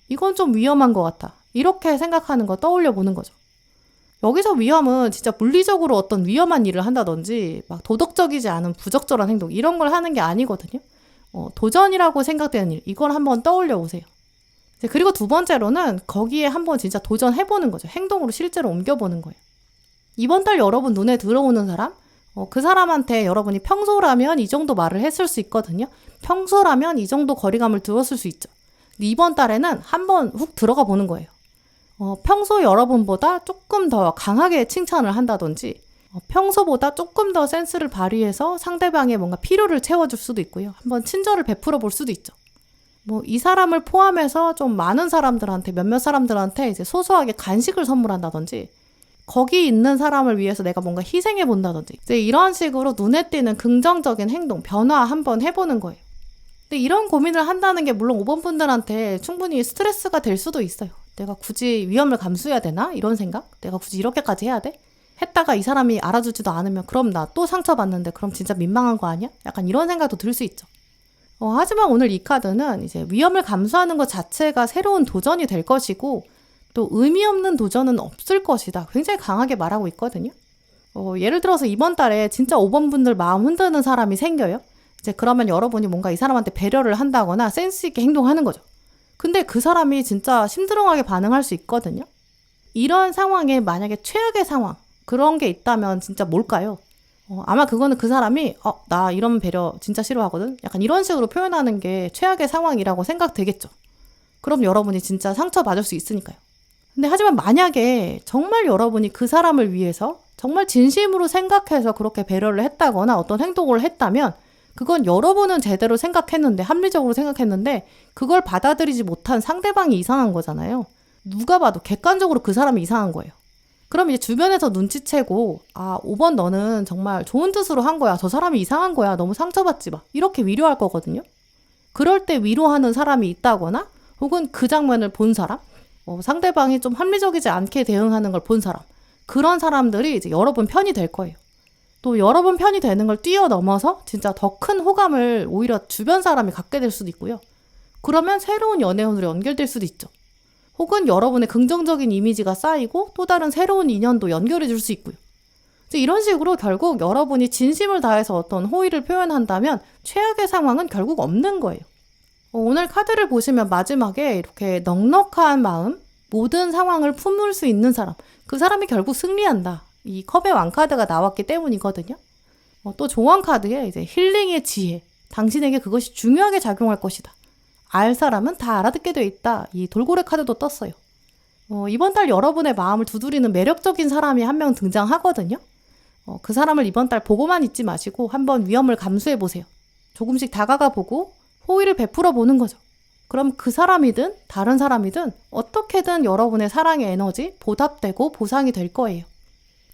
이건 좀 위험한 것 같아. 이렇게 생각하는 거 떠올려 보는 거죠. 여기서 위험은 진짜 물리적으로 어떤 위험한 일을 한다든지 막 도덕적이지 않은 부적절한 행동 이런 걸 하는 게 아니거든요. 도전이라고 생각되는 일 이걸 한번 떠올려 보세요. 그리고 두 번째로는 거기에 한번 진짜 도전해보는 거죠. 행동으로 실제로 옮겨보는 거예요. 이번 달 여러분 눈에 들어오는 사람 그 사람한테 여러분이 평소라면 이 정도 말을 했을 수 있거든요. 평소라면 이 정도 거리감을 두었을 수 있죠. 이번 달에는 한번 훅 들어가 보는 거예요. 평소 여러분보다 조금 더 강하게 칭찬을 한다든지 평소보다 조금 더 센스를 발휘해서 상대방의 뭔가 필요를 채워줄 수도 있고요. 한번 친절을 베풀어 볼 수도 있죠. 뭐 이 사람을 포함해서 좀 많은 사람들한테 몇몇 사람들한테 이제 소소하게 간식을 선물한다든지 거기 있는 사람을 위해서 내가 뭔가 희생해 본다든지 이제 이런 식으로 눈에 띄는 긍정적인 행동, 변화 한번 해보는 거예요. 근데 이런 고민을 한다는 게 물론 5번 분들한테 충분히 스트레스가 될 수도 있어요. 내가 굳이 위험을 감수해야 되나? 이런 생각? 내가 굳이 이렇게까지 해야 돼? 했다가 이 사람이 알아주지도 않으면 그럼 나 또 상처받는데 그럼 진짜 민망한 거 아니야? 약간 이런 생각도 들 수 있죠. 하지만 오늘 이 카드는 이제 위험을 감수하는 것 자체가 새로운 도전이 될 것이고 또 의미 없는 도전은 없을 것이다. 굉장히 강하게 말하고 있거든요. 예를 들어서 이번 달에 진짜 5번 분들 마음 흔드는 사람이 생겨요. 이제 그러면 여러분이 뭔가 이 사람한테 배려를 한다거나 센스 있게 행동하는 거죠. 근데 그 사람이 진짜 심드렁하게 반응할 수 있거든요. 이런 상황에 만약에 최악의 상황 그런 게 있다면 진짜 뭘까요? 아마 그거는 그 사람이 나 이런 배려 진짜 싫어하거든? 약간 이런 식으로 표현하는 게 최악의 상황이라고 생각되겠죠. 그럼 여러분이 진짜 상처받을 수 있으니까요. 근데 하지만 만약에 정말 여러분이 그 사람을 위해서 정말 진심으로 생각해서 그렇게 배려를 했다거나 어떤 행동을 했다면 그건 여러분은 제대로 생각했는데 합리적으로 생각했는데 그걸 받아들이지 못한 상대방이 이상한 거잖아요. 누가 봐도 객관적으로 그 사람이 이상한 거예요. 그럼 이제 주변에서 눈치채고 5번 너는 정말 좋은 뜻으로 한 거야. 저 사람이 이상한 거야. 너무 상처받지 마. 이렇게 위로할 거거든요. 그럴 때 위로하는 사람이 있다거나 혹은 그 장면을 본 사람 상대방이 좀 합리적이지 않게 대응하는 걸 본 사람 그런 사람들이 이제 여러분 편이 될 거예요. 또 여러분 편이 되는 걸 뛰어넘어서 진짜 더 큰 호감을 오히려 주변 사람이 갖게 될 수도 있고요. 그러면 새로운 연애운으로 연결될 수도 있죠. 혹은 여러분의 긍정적인 이미지가 쌓이고 또 다른 새로운 인연도 연결해 줄 수 있고요. 이런 식으로 결국 여러분이 진심을 다해서 어떤 호의를 표현한다면 최악의 상황은 결국 없는 거예요. 오늘 카드를 보시면 마지막에 이렇게 넉넉한 마음, 모든 상황을 품을 수 있는 사람, 그 사람이 결국 승리한다. 이 컵의 왕카드가 나왔기 때문이거든요. 또 조언 카드에 이제 힐링의 지혜, 당신에게 그것이 중요하게 작용할 것이다. 알 사람은 다 알아듣게 돼 있다. 이 돌고래 카드도 떴어요. 이번 달 여러분의 마음을 두드리는 매력적인 사람이 한 명 등장하거든요. 그 사람을 이번 달 보고만 있지 마시고 한번 위험을 감수해 보세요. 조금씩 다가가 보고 호의를 베풀어 보는 거죠. 그럼 그 사람이든 다른 사람이든 어떻게든 여러분의 사랑의 에너지 보답되고 보상이 될 거예요.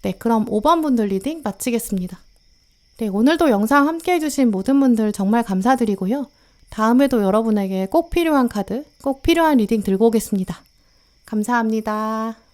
네, 그럼 5번 분들 리딩 마치겠습니다. 네, 오늘도 영상 함께 해주신 모든 분들 정말 감사드리고요. 다음에도 여러분에게 꼭 필요한 카드, 꼭 필요한 리딩 들고 오겠습니다. 감사합니다.